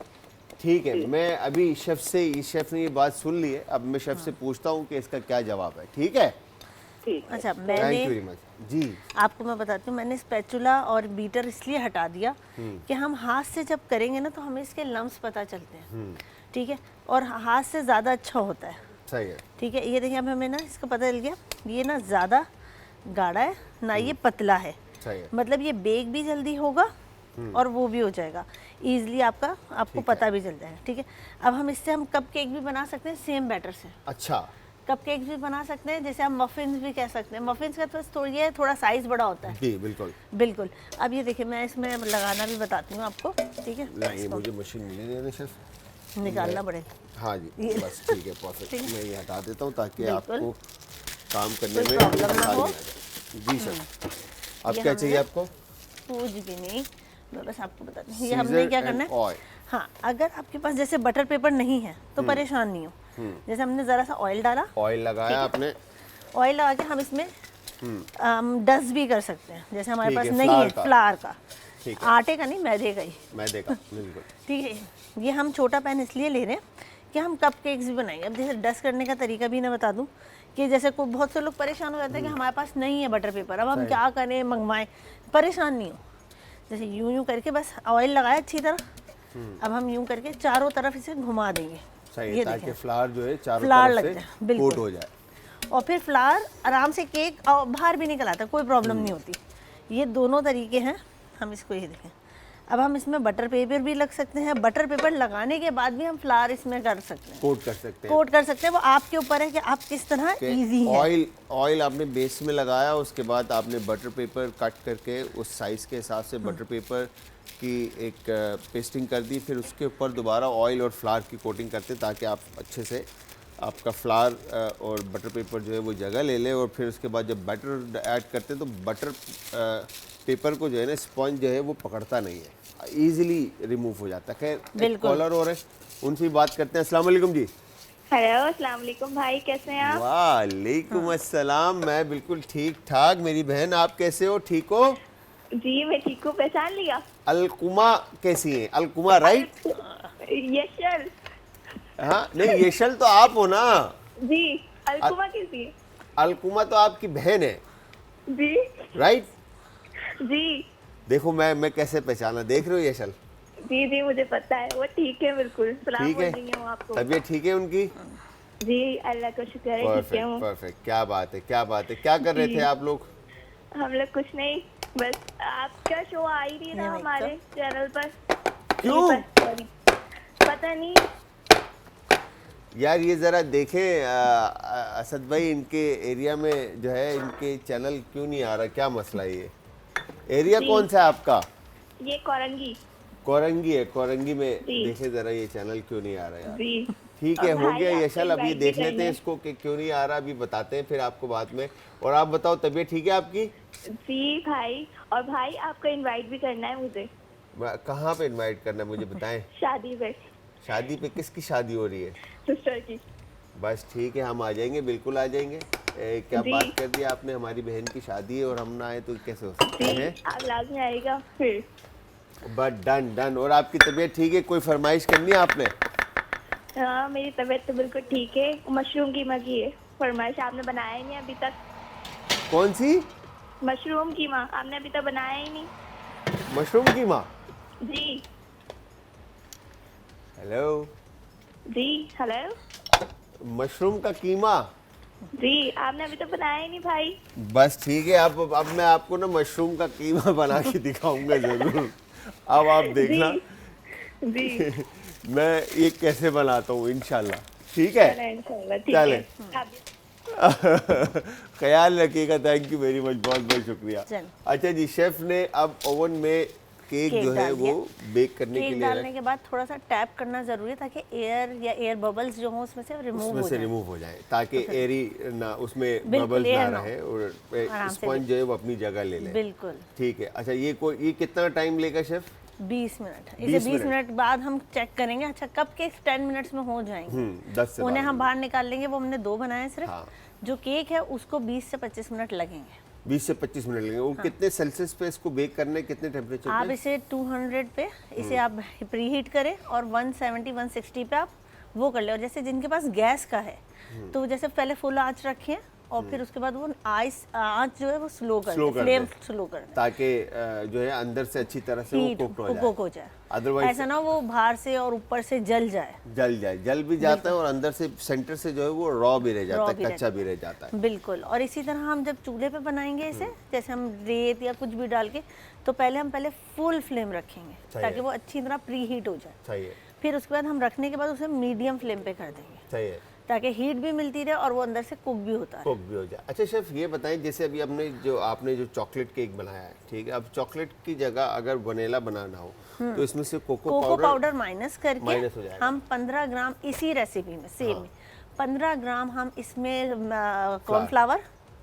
ठीक है। मैं अभी शेफ ने ये बात सुन ली है, अब मैं शेफ से पूछता हूँ कि इसका क्या जवाब है, ठीक है? अच्छा, मैंने जी आपको मैं बताती हूँ, मैंने स्पैचुला और बीटर इसलिए हटा दिया कि हम हाथ से जब करेंगे ना तो हमें इसके लम्स पता चलते हैं, ठीक है, और हाथ से ज़्यादा अच्छा होता है। सही है। ठीक है, ये देखिए अब हमें ना इसका पता चल गया, ये ना ज़्यादा गाढ़ा है ना ये पतला है, सही है। मतलब ये बेक भी जल्दी होगा और वो भी हो जाएगा ईजिली, आपको पता भी चल जाएगा। ठीक है, अब हम इससे हम कप केक भी बना सकते हैं सेम बैटर से। अच्छा, कप केक्स भी बना सकते हैं, जैसे हम मफिन्स भी कह सकते हैं। मफिन्स का तो ये थोड़ा साइज बड़ा होता है। जी बिल्कुल बिल्कुल। अब ये देखिए मैं इसमें लगाना भी बताती हूँ आपको। ठीक है, नहीं, मुझे मशीन मिली नहीं है शेफ, निकालना पड़ेगा। हाँ जी बस ठीक है, परफेक्ट। मैं ये हटा देता हूँ ताकि बिल्कुल। आपको काम करने कोई में प्रॉब्लम ना आसानी हो। आ जाए। जी सर, अब ये क्या चाहिए हमने- आपको? कुछ भी नहीं, मैं बस आपको बताती हूँ ये Scissor हमने क्या and करना है। oil। हाँ, अगर आपके पास जैसे बटर पेपर नहीं है तो परेशान नहीं हो। जैसे हमने ज़रा सा ऑयल डाला, ऑयल लगाया आपने, ऑयल लगा के हम इसमें डस्ट भी कर सकते हैं, जैसे हमारे ठीक पास है, नहीं फ्लावर है का। फ्लावर का, ठीक है, आटे का नहीं, मैदे का ही। मैं देखा बिल्कुल। ठीक है, ये हम छोटा पैन इसलिए ले रहे हैं कि हम कप केक्स भी बनाएंगे। अब जैसे डस्ट करने का तरीका भी मैं बता दूं कि जैसे को बहुत से लोग परेशान हो जाते हैं कि हमारे पास नहीं है बटर पेपर, अब हम क्या करें, मंगवाएं। परेशान नहीं हो, जैसे यूं यूं करके बस ऑयल लगाया अच्छी तरह, अब हम यूं करके चारों तरफ इसे घुमा देंगे। सही ये है, ताकि देखिए फ्लावर जो है चारों फ्लावर तरफ लग से जाए, बिल्कुल। कोट हो जाए। और फिर फ्लावर आराम से केक बाहर भी निकल आता है, कोई प्रॉब्लम नहीं होती। ये दोनों तरीके हैं। हम इसको ये देखें, अब हम इसमें बटर पेपर भी लग सकते हैं, बटर पेपर लगाने के बाद भी हम फ्लावर इसमें कर सकते हैं, कोट कर सकते हैं। कोट कर सकते हैं। वो आपके ऊपर है कि आप किस तरह इजी है। ऑयल आपने बेस में लगाया, उसके बाद आपने बटर पेपर कट करके उस साइज़ के हिसाब से बटर पेपर की एक पेस्टिंग कर दी, फिर उसके ऊपर दोबारा ऑयल और फ्लावर की कोटिंग करते ताकि आप अच्छे से आपका फ्लावर और बटर पेपर जो है वो जगह ले ले। और फिर उसके बाद जब बटर ऐड करते हैं तो बटर पेपर को जो है ना स्पंज जो है वो पकड़ता नहीं है, ईजिली रिमूव हो जाता है। खैर एक कॉलर और है, उनसे भी बात करते हैं। अस्सलाम वालेकुम जी। हेलो, अस्सलाम वालेकुम भाई, कैसे हैं आप? वालेकुम अस्सलाम, मैं बिल्कुल ठीक ठाक। मेरी बहन आप कैसे हो, ठीक हो? जी मैं ठीक हूँ, पहचान लिया? अलकुमा कैसी हैं? अलकुमा राइट? यशल। हाँ नहीं, येशल तो आप हो ना। जी, अलकुमा कैसी है? अलकुमा तो आपकी बहन है जी राइट? जी देखो मैं कैसे पहचाना, देख रहे हो येशल? जी जी मुझे पता है, वो ठीक है बिल्कुल। सलाम ठीक बोल है, रही हूँ आपको। तबीयत ठीक है उनकी? जी अल्लाह का शुक्र है, ठीक है परफेक्ट हूँ। परफेक्ट, क्या बात है क्या बात है। क्या कर रहे थे आप लोग? हम लोग कुछ नहीं, बस आपका शो आ ही नहीं ये रहा नहीं हमारे चैनल पर। क्यों? Sorry, पता नहीं। यार ये ज़रा देखें असद भाई, इनके एरिया में जो है इनके चैनल क्यों नहीं आ रहा, क्या मसला है? ये एरिया जी। कौन सा है आपका? ये कोरंगी। कोरंगी है, कोरंगी में जी। देखे ज़रा ये चैनल क्यों नहीं आ रहा यार। जी ठीक है, और हो भाई गया आपको यशल, अब ये invite भी देख लेते करना हैं है। इसको कि क्यों नहीं आ रहा, अभी बताते हैं फिर आपको बाद में। और आप बताओ, तबीयत ठीक है आपकी? जी भाई, और भाई आपका इनवाइट भी करना है मुझे कहाँ पे इनवाइट करना है मुझे बताएं। शादी पे, शादी पे? किसकी शादी हो रही है? सिस्टर की। बस ठीक है, हम आ जाएंगे, बिल्कुल आ जाएंगे। क्या जी। बात कर दी आपने, हमारी बहन की शादी है और हम ना आए तो कैसे हो सकते जी हैं? आप लाजमी आएगा फिर। But done done. और आपकी तबीयत ठीक है? कोई फरमाइश करनी है आपने? हाँ मेरी तबीयत तो बिल्कुल ठीक है। मशरूम कीमा की है फरमाइश, आपने बनाया ही नहीं अभी तक। कौन सी? मशरूम कीमा आपने अभी तक बनाया ही नहीं। मशरूम कीमा? जी हेलो, जी हेलो मशरूम का कीमा? जी आपने अभी तक बनाया ही नहीं भाई। बस ठीक है, अब मैं आपको ना मशरूम का कीमा बना के दिखाऊंगा जरूर। अब आप देखना जी मैं ये कैसे बनाता हूँ इंशाल्लाह। ठीक है, चलें, इंशाल्लाह ठीक चलें। है। आप ख्याल रखिएगा। थैंक यू वेरी मच, बहुत बहुत शुक्रिया। चल। अच्छा जी, शेफ ने अब ओवन में केक केक जो है डाल वो बेक करने के केक लिए डालने के बाद थोड़ा सा टैप करना जरूरी है ताकि एयर या एयर बबल्स जो हों उसमें से रिमूव उसमें हो से जाए। रिमूव हो जाए ताकि एरी ना उसमें बिल्कुल, बबल्स ना air ना रहे और आराम से स्पंज जो है वो अपनी जगह ले ले। बिल्कुल। ठीक है। अच्छा ये कितना टाइम लेगा शेफ? 20 मिनट। 20 इसे 20 मिनट बाद हम चेक करेंगे। अच्छा कप केक 10 मिनट्स में हो जाएंगे। 10 से उन्हें 12 हम बाहर निकाल लेंगे, वो हमने 2 बनाए सिर्फ। हाँ। जो केक है उसको 20 से 25 मिनट लगेंगे। 20 से 25 मिनट लगेंगे। वो कितने सेल्सियस पे इसको बेक करने, कितने टेम्परेचर आप पे? इसे 200 पे इसे आप प्री हीट करें और 170 160 पे आप वो कर ले। और जैसे जिनके पास गैस का है तो जैसे पहले फुल आंच रखें और फिर उसके बाद वो आंच जो है वो स्लो कर Slow दे, कर फ्लेम दे। स्लो कर दे, ताकि जो है अंदर से अच्छी तरह से हीट वो कुक हो कुक हो जाए, जाए। अदरवाइज ऐसा ना वो बाहर से और ऊपर से जल जाए। जल जाए, जल भी जाता है और अंदर से सेंटर से जो है वो रॉ भी रह जाता Raw है, भी कच्चा भी रह जाता है। बिल्कुल। और इसी तरह हम जब चूल्हे पे बनाएंगे इसे, जैसे हम रेत या कुछ भी डाल के, तो हम पहले फुल फ्लेम रखेंगे सही ताकि है। वो अच्छी तरह प्री हीट हो जाए। सही है, फिर उसके बाद हम रखने के बाद उसे मीडियम फ्लेम पे कर देंगे सही है, ताकि हीट भी मिलती रहे और वो अंदर से कुक भी होता रहे। कुक भी हो जाए। अच्छा शेफ, ये बताएं, जैसे अभी आपने जो चॉकलेट केक बनाया है, ठीक है, अब चॉकलेट की जगह अगर वनीला बनाना हो तो इसमें से कोको पाउडर माइनस करके माइनस हो जाएगा। हम 15 ग्राम इसी रेसिपी में सेम हाँ। 15 ग्राम हम इसमें कॉर्नफ्लावर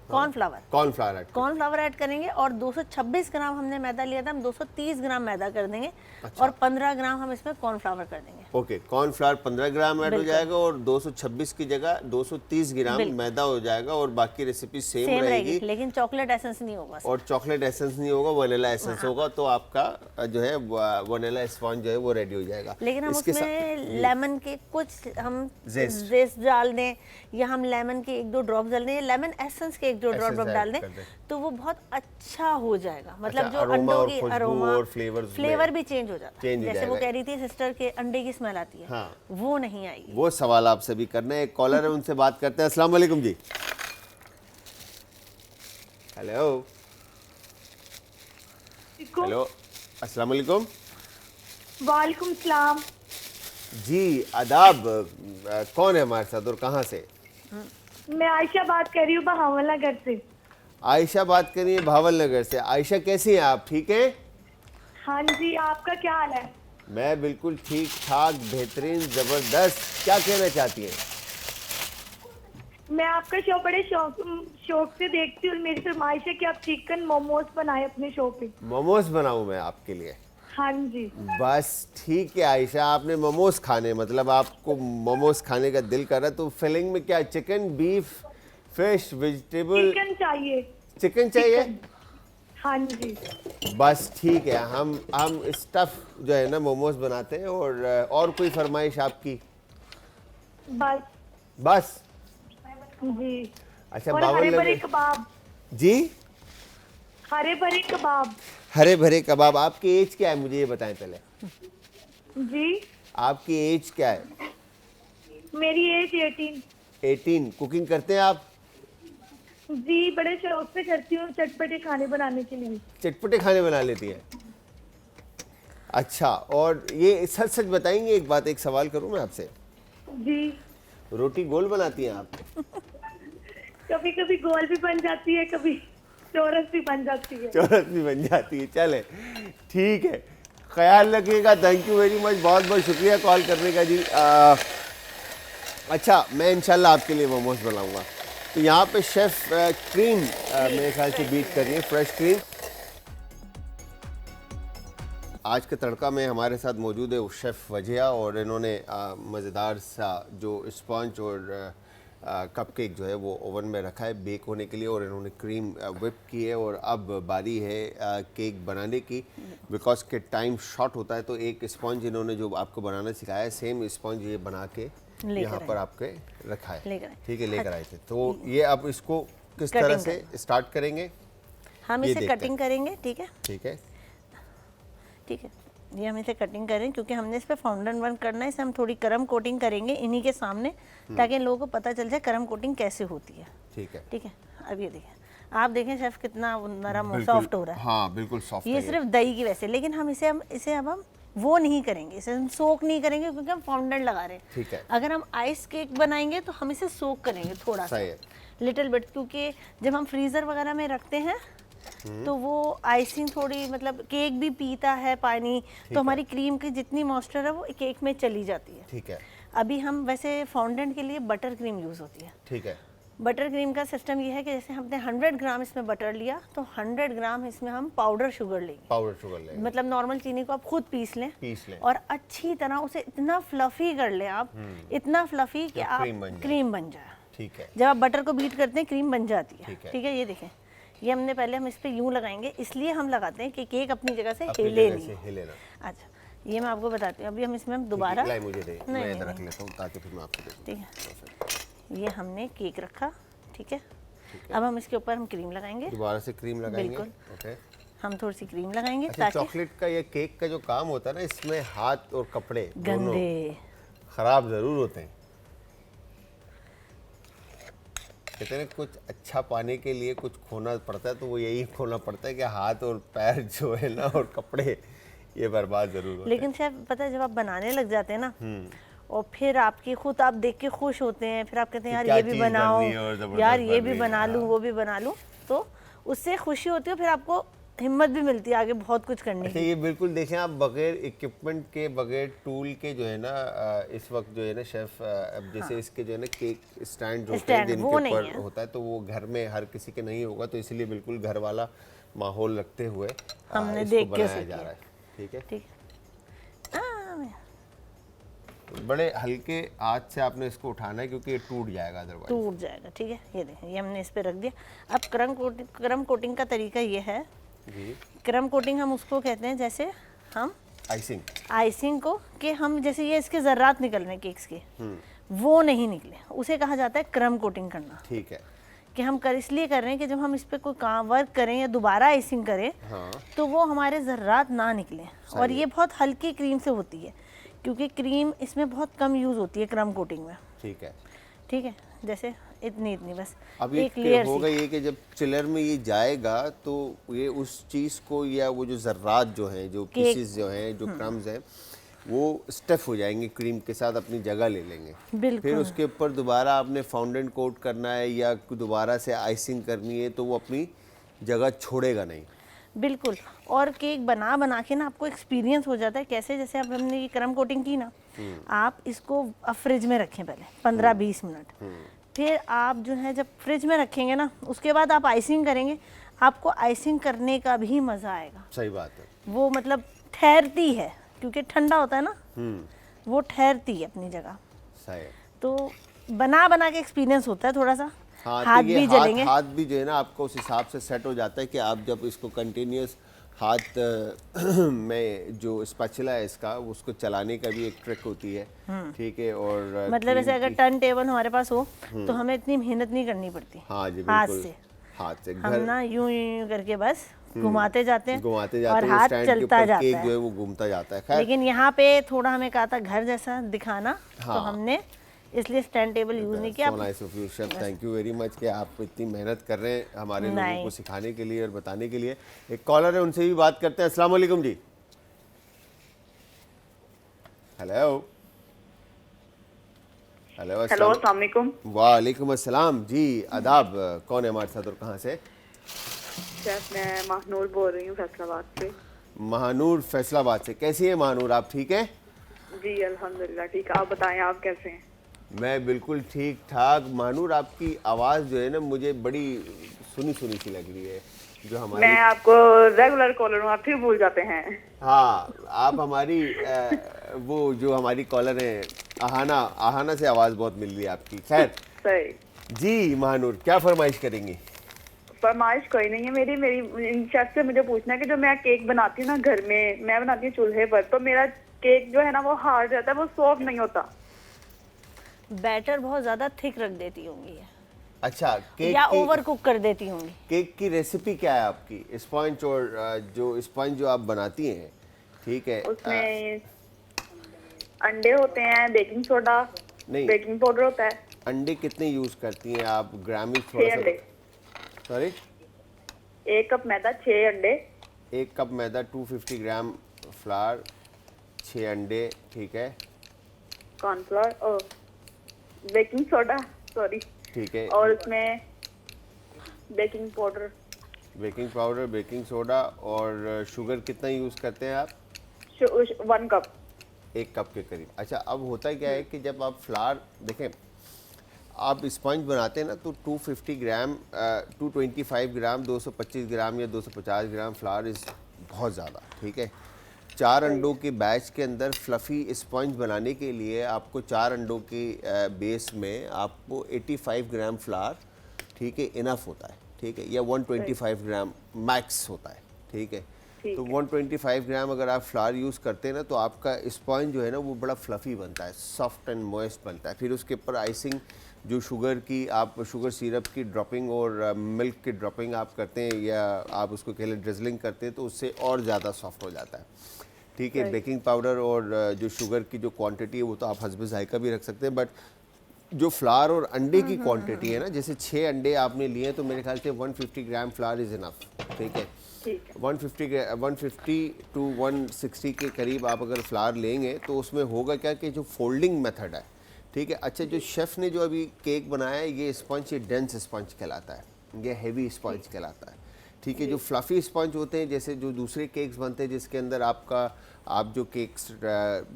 कॉर्नफ्लावर ऐड करेंगे और 226 ग्राम हमने मैदा लिया था, हम 230 ग्राम मैदा कर देंगे। अच्छा। और 15 ग्राम हम इसमें कॉर्नफ्लावर कर देंगे। ओके, कॉर्नफ्लावर 15 ग्राम ऐड हो बिल्कुल। जाएगा और 226 की जगह 230 ग्राम बिल्कुल। मैदा हो जाएगा और बाकी रेसिपी सेम सेम रहेगी। रहेगी, लेकिन चॉकलेट एसेंस नहीं होगा। और चॉकलेट एसेंस नहीं होगा, वनीला एसेंस होगा, तो आपका जो है वनीला स्पॉन्ज जो है वो रेडी हो जाएगा। लेकिन हम इसके उसमें जी। लेमन के कुछ हम Zest। जेस्ट डाल दें या हम लेमन के 1-2 ड्रॉप डाल दें, लेमन एसेंस के 1-2 Essence ड्रॉप add डाल दें, कर दें। तो वो बहुत अच्छा हो जाएगा। मतलब अच्छा, जो aroma अंडों और की खुशबू अरोमा और flavors फ्लेवर में भी चेंज हो जाता है। change हो जैसे वो जाएगा। कह रही थी सिस्टर के अंडे की स्मेल आती है, हाँ। वो नहीं आएगी। वो सवाल आप सभी करना है। एक कॉलर है, उनसे बात करते हैं। अस्सलाम वालेकुम जी। हेलो हेलो, अस्सलाम वालेकुम वालेकुम सलाम। जी, आदाब। कौन है हमारे साथ और कहाँ से? मैं आयशा बात कर रही हूँ बहावल नगर से। आयशा बात कर रही है भावल नगर से। आयशा, कैसी हैं आप? ठीक है? हाँ जी, आपका क्या हाल है? मैं बिल्कुल ठीक ठाक, बेहतरीन, जबरदस्त। क्या कहना चाहती हैं? मैं आपका शो बड़े शौक से देखती हूँ। मेरी फरमाइश है कि आप चिकन मोमोज बनाए अपने शो पे। मोमोज बनाऊं मैं आपके लिए? हाँ जी। बस ठीक है आयशा, आपने मोमोज खाने, मतलब आपको मोमोज खाने का दिल कर रहा है, तो फिलिंग में क्या, chicken, beef, fish, vegetable? Chicken चाहिए। चिकन चाहिए? हाँ जी। बस ठीक है, हम स्टफ जो है ना मोमोज बनाते हैं। और कोई फरमाइश आपकी? बस बस। जी। अच्छा, और बावल हरे भरे नगर कबाब। जी? हरे भरे कबाब। हरे भरे कबाब। आपकी एज क्या है, मुझे ये बताएं पहले। जी, आपकी एज क्या है? मेरी एज 18। 18। कुकिंग करते हैं आप? जी, बड़े शौक से करती हूँ चटपटे खाने बनाने के लिए। चटपटे खाने बना लेती हैं? अच्छा, और ये सच सच बताएंगे, एक बात, एक सवाल करूं मैं आपसे? जी, रोटी गोल बनाती हैं आप? कभी कभी गोल भी बन जाती है, कभी चौरस भी बन जाती है। चौरस भी बन जाती है। चले ठीक है, ख्याल रखिएगा। थैंक यू वेरी मच, बहुत बहुत शुक्रिया कॉल करने का जी। अच्छा, मैं इंशाल्लाह आपके लिए मोमोज बनाऊंगा। तो यहाँ पे शेफ क्रीम मेरे ख्याल से बीट कर रही है, फ्रेश क्रीम। आज के तड़का में हमारे साथ मौजूद है शेफ़ वजिया, और इन्होंने मज़ेदार सा जो स्पॉन्ज और कपकेक जो है वो ओवन में रखा है बेक होने के लिए, और इन्होंने क्रीम whip की है। और अब बारी है केक बनाने की, बिकॉज के टाइम शॉर्ट होता है। तो एक स्पॉन्ज इन्होंने जो आपको बनाना सिखाया है, सेम स्पॉन्ज ये बना के यहाँ पर आपके रखा है, ठीक है, लेकर आए थे। तो ये अब इसको किस तरह से स्टार्ट करेंगे? हम ये इसे देखते कटिंग करेंगे, ठीक है? ठीक है, ठीक है, ये हम इसे कटिंग करें क्योंकि हमने इस पर फाउंडेशन वर्क करना है। इसे हम थोड़ी करम कोटिंग करेंगे इन्हीं के सामने, ताकि इन लोगों को पता चल जाए करम कोटिंग कैसे होती है। ठीक है, ठीक है। अब ये देखें, आप देखें शेफ कितना नरम और बिल्कुल, सॉफ्ट हो रहा है। हाँ बिल्कुल सॉफ्ट। ये सिर्फ दही की वजह से, लेकिन हम इसे अब हम वो नहीं करेंगे, इसे हम सोक नहीं करेंगे क्योंकि हम फाउंडेंट लगा रहे हैं। ठीक है। अगर हम आइस केक बनाएंगे तो हम इसे सोक करेंगे थोड़ा सा, सही है। लिटिल बिट, क्योंकि जब हम फ्रीजर वगैरह में रखते हैं तो वो आइसिंग थोड़ी, मतलब केक भी पीता है पानी, तो हमारी क्रीम की जितनी मॉइस्चर है वो केक में चली जाती है। ठीक है। अभी हम वैसे फाउंडेंट के लिए बटर क्रीम यूज़ होती है। ठीक है। बटर क्रीम का सिस्टम ये है कि जैसे हमने 100 ग्राम इसमें बटर लिया तो 100 ग्राम इसमें हम पाउडर शुगर लेंगे। पाउडर शुगर लेंगे, मतलब नॉर्मल चीनी को आप खुद पीस लें और अच्छी तरह उसे इतना फ्लफी कर लें आप, इतना फ्लफी कि आप क्रीम बन जाए। ठीक है। जब आप बटर को बीट करते हैं क्रीम बन जाती है। ठीक है। ये देखें, ये हमने पहले हम इस पे यूं लगाएंगे, इसलिए हम लगाते हैं कि केक अपनी जगह से हिले नहीं। अच्छा, ये मैं आपको बताती हूँ। अभी हम इसमें दोबारा मुझे दे, मैं इधर रख लेता हूँ ताकि फिर मैं आपको दूँ। ठीक है, ये हमने केक रखा, ठीक है। अब हम इसके ऊपर हम क्रीम लगाएंगे, दोबारा से क्रीम लगाएंगे। बिल्कुल। ओके। हम थोड़ी सी क्रीम लगाएंगे अच्छा, ताकि चॉकलेट का या केक का जो काम होता है ना, इसमें हाथ और कपड़े दोनों गंदे खराब जरूर होते हैं। कहते हैं कुछ अच्छा पाने के लिए कुछ खोना पड़ता है, तो वो यही खोना पड़ता है कि हाथ और पैर जो है ना और कपड़े ये बर्बाद जरूर होते लेकिन शेफ पता है जब आप बनाने लग जाते हैं ना और फिर आपकी खुद आप देख के खुश होते हैं, फिर आप कहते हैं यार क्या ये भी चीज़ बन बनाओ, रही है और ज़बरदस्त यार ये बन भी रही है, बना लूँ, वो भी बना लूँ, तो उससे खुशी होती है, फिर आपको हिम्मत भी मिलती है आगे बहुत कुछ करने अच्छा, की। ये बिल्कुल देखें आप, बगैर इक्विपमेंट के, बगैर टूल के जो है ना, इस वक्त जो है ना शेफ, अब जैसे इसके जो है ना केक स्टैंड होते हैं स्टैंड, जिनके वो नहीं ऊपर है। होता है, तो वो घर में हर किसी के नहीं होगा, तो इसलिए बिल्कुल घर वाला माहौल रखते हुए हमने इसको देख के बनाया उसे जा किया। रहा है। ठीक है। ठीक है, बड़े हल्के हाथ से आपने इसको उठाना है क्योंकि ये टूट जाएगा अदरवाइज। टूट जाएगा। ठीक है, ये देखें, ये हमने इस पे रख दिया। अब क्रम कोटिंग का तरीका ये है, जी। क्रम कोटिंग हम उसको कहते हैं जैसे हम आइसिंग। आइसिंग को, कि हम जैसे ये इसके ज़र्रात निकल रहे हैं केक्स के, वो नहीं निकले, उसे कहा जाता है क्रम कोटिंग करना। ठीक है। कि हम कर इसलिए कर रहे हैं कि जब हम इस पे कोई काम वर्क करें या दोबारा आइसिंग करें, हाँ। तो वो हमारे ज़र्रात ना निकले। और ये बहुत हल्की क्रीम से होती है, क्योंकि क्रीम इसमें बहुत कम यूज़ होती है क्रम कोटिंग में। ठीक है। ठीक है, जैसे इतनी बस अब एक ये लेयर होगा ये कि जब चिलर में ये जाएगा तो ये उस चीज़ को, या वो जो ज़र्रात जो हैं, जो पीसेस जो हैं, जो क्रम्स हैं, वो स्टफ हो जाएंगे क्रीम के साथ, अपनी जगह ले लेंगे। बिल्कुल। फिर उसके ऊपर दोबारा आपने फाउंडेंट कोट करना है या दोबारा से आइसिंग करनी है, तो वो अपनी जगह छोड़ेगा नहीं। बिल्कुल। और केक बना बना के ना आपको एक्सपीरियंस हो जाता है कैसे, जैसे अब हमने ये क्रम कोटिंग की ना, आप इसको अब फ्रिज में रखें पहले 15-20 मिनट, फिर आप जो है जब फ्रिज में रखेंगे ना, उसके बाद आप आइसिंग करेंगे, आपको आइसिंग करने का भी मज़ा आएगा। सही बात है। वो मतलब ठहरती है, क्योंकि ठंडा होता है ना, वो ठहरती है अपनी जगह। सही। तो बना बना के एक्सपीरियंस होता है थोड़ा सा, हाँ, हाथ तो ये भी जलेंगे। हाथ भी जो है ना आपको उस हिसाब से सेट हो जाता है कि आप जब इसको कंटिन्यूस हाथ में जो स्पैचुला है इसका, उसको चलाने का भी एक ट्रिक होती है। ठीक है। और मतलब ऐसे अगर टर्न टेबल हमारे पास हो तो हमें इतनी मेहनत नहीं करनी पड़ती। हाँ जी, हाथ बिल्कुल। से हाथ से हम ना यूं यूं करके बस घुमाते जाते हैं, घुमाते और जाते हैं, हाथ स्टैंड के चलता ऊपर जाता केक है। जो है वो घूमता जाता है। खैर, लेकिन यहाँ पे थोड़ा हमें कहा था घर जैसा दिखाना, तो हाँ। हमने इसलिए स्टैंड टेबल यूज नहीं किया। So nice of you chef, thank you very much कि आप इतनी मेहनत कर रहे हैं हमारे लोगों नहीं। को सिखाने के लिए और बताने के लिए। एक कॉलर है, उनसे भी बात करते हैं। अस्सलाम वालेकुम जी। Hello hello. हेलो, अस्सलाम वालेकुम। वालेकुम अस्सलाम जी, आदाब। कौन है हमारे साथ और कहाँ से? शेफ, मैं महानूर बोल रही हूँ फैसलाबाद से। महानूर फैसलाबाद से। कैसी है महानूर, आप ठीक है? जी अल्हम्दुलिल्लाह ठीक। आप बताएं, आप कैसे हैं? मैं बिल्कुल ठीक ठाक। महानूर, आपकी आवाज़ जो है ना मुझे बड़ी सुनी सुनी सी लग रही है। जो हमारी, मैं आपको रेगुलर कॉलर हूँ, आप फिर भूल जाते हैं। हाँ, आप हमारी वो जो हमारी कॉलर है आहाना से आवाज़ बहुत मिल रही है आपकी। खैर सही जी महानूर, क्या फरमाइश करेंगी? फरमाइश कोई नहीं है मेरी शेफ से मुझे पूछना है कि जो मैं केक बनाती हूँ ना घर में, मैं बनाती हूँ चूल्हे पर, तो मेरा केक जो है ना वो हार्ड रहता है, वो सॉफ्ट नहीं होता। बैटर बहुत ज़्यादा थिक रख देती होंगी अच्छा, केक या की, ओवर कुक कर देती होंगी। केक की रेसिपी क्या है आपकी? स्पंज और जो स्पंज जो आप बनाती हैं, ठीक है, उसमें अंडे होते हैं, बेकिंग सोडा, नहीं, बेकिंग पाउडर होता है। अंडे कितने यूज़ करती हैं आप? ग्रामी 6 थोड़ा अंडे। सा, सॉरी, 1 कप मैदा, 6 अंडे। 1 कप मैदा, 250 ग्राम फ्लावर, 6 अंडे, ठीक है, कॉर्नफ्लोर और बेकिंग सोडा, सॉरी, ठीक है, और उसमें baking powder, baking powder, baking soda, और शुगर कितना यूज़ करते हैं आप? 1 कप। 1 कप के करीब। अच्छा, अब होता क्या है कि जब आप फ्लावर देखें, आप स्पंज बनाते हैं ना, तो 250 ग्राम 225 ग्राम 225 ग्राम या 250 ग्राम फ्लावर इज़ बहुत ज़्यादा। ठीक है, 4 अंडों के बैच के अंदर फ्लफ़ी स्पंज बनाने के लिए आपको 4 अंडों के बेस में आपको 85 ग्राम फ्लावर, ठीक है, इनफ होता है। ठीक है, या 125 ग्राम मैक्स होता है। ठीक है, तो 125 ग्राम अगर आप फ्लावर यूज़ करते हैं ना, तो आपका स्पंज जो है ना वो बड़ा फ्लफ़ी बनता है, सॉफ्ट एंड मॉइस्ट बनता है। फिर उसके ऊपर आइसिंग जो शुगर की आप शुगर सिरप की ड्रॉपिंग और मिल्क की ड्रॉपिंग आप करते हैं या आप उसको कह लें ड्रिजलिंग करते हैं तो उससे और ज़्यादा सॉफ्ट हो जाता है। ठीक है, बेकिंग पाउडर और जो शुगर की जो क्वांटिटी है वो तो आप हस्ब जायका भी रख सकते हैं, बट जो फ्लावर और अंडे की क्वांटिटी है ना, जैसे 6 अंडे आपने लिए तो मेरे ख्याल से 150 ग्राम फ्लावर इज़ इनफ। ठीक है, 150 टू 160 के करीब आप अगर फ्लावर लेंगे तो उसमें होगा क्या कि जो फोल्डिंग मेथड है, ठीक है। अच्छा, जो शेफ़ ने जो अभी केक बनाया है ये स्पंज, ये डेंस स्पंज कहलाता है, ये हैवी स्पंज कहलाता है। ठीक है, जो फ्लफ़ी स्पंज होते हैं जैसे जो दूसरे केक्स बनते हैं जिसके अंदर आप जो केक्स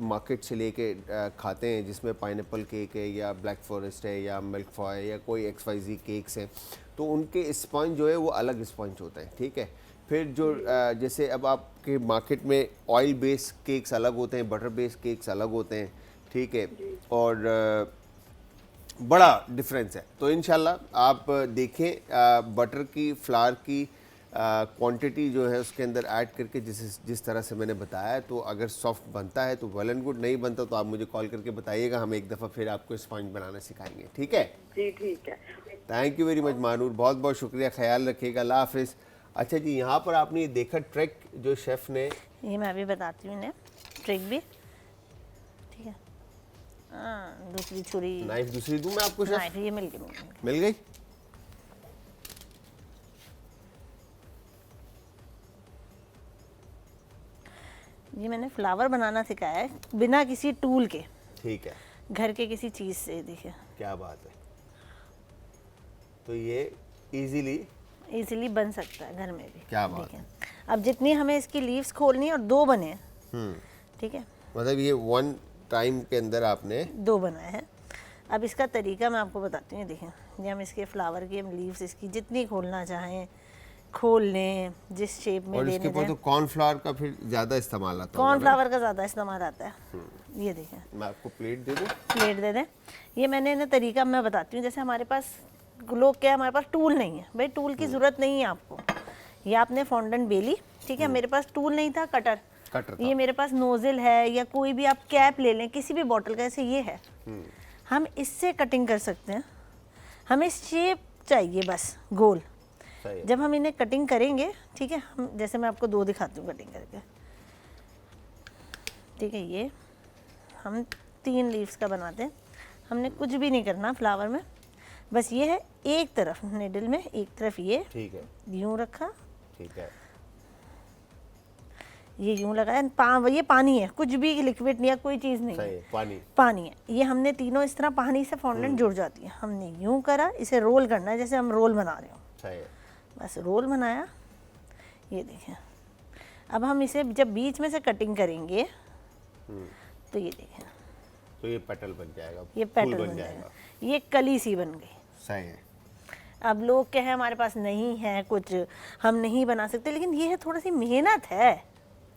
मार्केट से लेके खाते हैं जिसमें पाइनएप्पल केक है या ब्लैक फॉरेस्ट है या मिल्क फॉय है या कोई XYZ केक्स हैं, तो उनके स्पंज जो है वो अलग स्पंज होता है। ठीक है, फिर जो जैसे अब आपके मार्केट में ऑयल बेस्ड केक्स अलग होते हैं, बटर बेस्ड केक्स अलग होते हैं। ठीक है, और बड़ा डिफरेंस है। तो इंशाल्लाह आप देखें बटर की फ्लावर की क्वांटिटी जो है उसके अंदर ऐड करके जिस तरह से मैंने बताया, तो अगर सॉफ्ट बनता है तो वेल एंड गुड, नहीं बनता तो आप मुझे कॉल करके बताइएगा, हम एक दफ़ा फिर आपको स्पंज बनाना सिखाएंगे। ठीक है जी, ठीक है। Thank you very much Manur, बहुत बहुत शुक्रिया, ख्याल रखिएगा, अल्लाह हाफिज़। अच्छा जी, यहाँ पर आपने ये देखा ट्रिक जो शेफ़ ने, ये मैं अभी बताती हूँ इन्हें ट्रिक भी। ठीक है, दूसरी छुरी, नाइफ दूसरी दूँ मैं आपको शेफ़? नाइफ ये मिल गई, मिल गई? ये मैंने फ्लावर बनाना सिखाया है बिना किसी टूल के, ठीक है, घर के किसी चीज़ से। देखिए क्या बात है, तो ये इजीली बन सकता है घर में भी। क्या बात देखिए, अब जितनी हमें इसकी लीव्स खोलनी है, और 2 बने हैं। ठीक है, मतलब ये 1 टाइम के अंदर आपने 2 बनाए हैं। अब इसका तरीका मैं आपको बताती हूँ। देखिए, ये हम इसके फ्लावर की हम लीव्स इसकी जितनी खोलना चाहें खोल लें, जिस शेप में और लेने इसके ऊपर जाएं। तो कॉर्नफ्लावर का फिर ज़्यादा इस्तेमाल आता है। कॉर्नफ्लावर का ज़्यादा इस्तेमाल आता है। ये देखिए, मैं आपको प्लेट दे दूँ? प्लेट दे दें। ये मैंने इन्हें तरीका मैं बताती हूँ। जैसे हमारे पास लोग क्या, हमारे पास टूल नहीं है भाई, टूल की ज़रूरत नहीं है आपको। ये आपने फॉन्डेंट बेली, ठीक है, मेरे पास टूल नहीं था, कटर था। ये मेरे पास नोजल है, या कोई भी आप कैप ले लें किसी भी बॉटल का, जैसे ये है, हम इससे कटिंग कर सकते हैं। हमें शेप चाहिए बस गोल। सही है। जब हम इन्हें कटिंग करेंगे, ठीक है, हम जैसे मैं आपको 2 दिखाती हूँ कटिंग करके। ठीक है, ये हम 3 लीव्स का बनाते हैं। हमने कुछ भी नहीं करना फ्लावर में, बस ये है एक तरफ निडल में, एक तरफ ये ठीक है, यूं रखा, ठीक है, ये यूं लगाया। ये पानी है, कुछ भी लिक्विड नहीं है, कोई चीज़ नहीं सही है, है, पानी है। ये हमने तीनों इस तरह पानी से फॉन्डेंट जुड़ जाती है। हमने यूं करा, इसे रोल करना है जैसे हम रोल बना रहे हो। सही है। बस रोल बनाया। ये देखें, अब हम इसे जब बीच में से कटिंग करेंगे तो ये देखें, तो ये पेटल बन जाएगा, ये फूल पेटल बन जाएगा, ये कली सी बन गई। सही है। अब लोग क्या है, हमारे पास नहीं है कुछ, हम नहीं बना सकते, लेकिन ये है थोड़ी सी मेहनत है।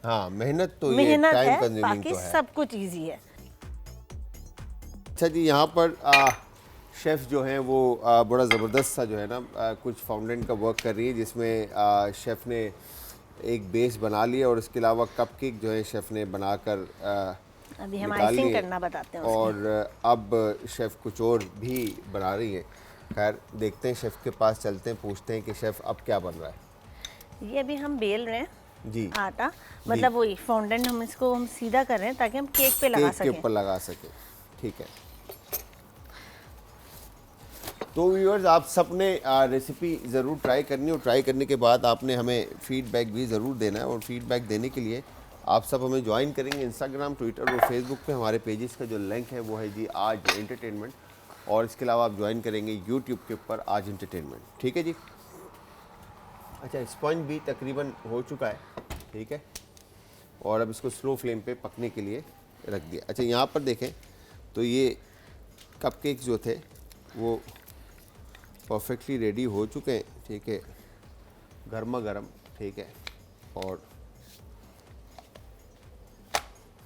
हाँ, मेहनत तो ये मेहनत टाइम है, कंज्यूमिंग बाकी तो है। सब कुछ इजी है। अच्छा जी, यहाँ पर शेफ़ जो हैं वो बड़ा ज़बरदस्त सा जो है ना कुछ फाउंडेंट का वर्क कर रही है, जिसमें शेफ़ ने एक बेस बना लिया और इसके अलावा कपकेक जो है शेफ़ ने बनाकर अभी हम निकाल आइसिंग लिए। करना बताते हैं और अब शेफ़ कुछ और भी बना रही है। खैर देखते हैं, शेफ़ के पास चलते हैं, पूछते हैं कि शेफ़ अब क्या बन रहा है। ये अभी हम बेल रहे हैं जी, आटा, मतलब वही फॉन्डेंट हम इसको हम सीधा कर रहे हैं ताकि हम केक पे लगा केक के सकें। ऊपर लगा सके। ठीक है, तो व्यूअर्स आप सब ने रेसिपी ज़रूर ट्राई करनी, और ट्राई करने के बाद आपने हमें फ़ीडबैक भी ज़रूर देना है। और फ़ीडबैक देने के लिए आप सब हमें ज्वाइन करेंगे इंस्टाग्राम, ट्विटर और फेसबुक पे। हमारे पेजेस का जो लिंक है वो है जी आज एंटरटेनमेंट, और इसके अलावा आप ज्वाइन करेंगे यूट्यूब के ऊपर आज एंटरटेनमेंट। ठीक है जी। अच्छा, स्पंज भी तकरीबन हो चुका है, ठीक है, और अब इसको स्लो फ्लेम पे पकने के लिए रख दिया। अच्छा, यहाँ पर देखें तो ये कपकेक्स जो थे वो परफेक्टली रेडी हो चुके हैं। ठीक है, गर्मा गर्म। ठीक है, और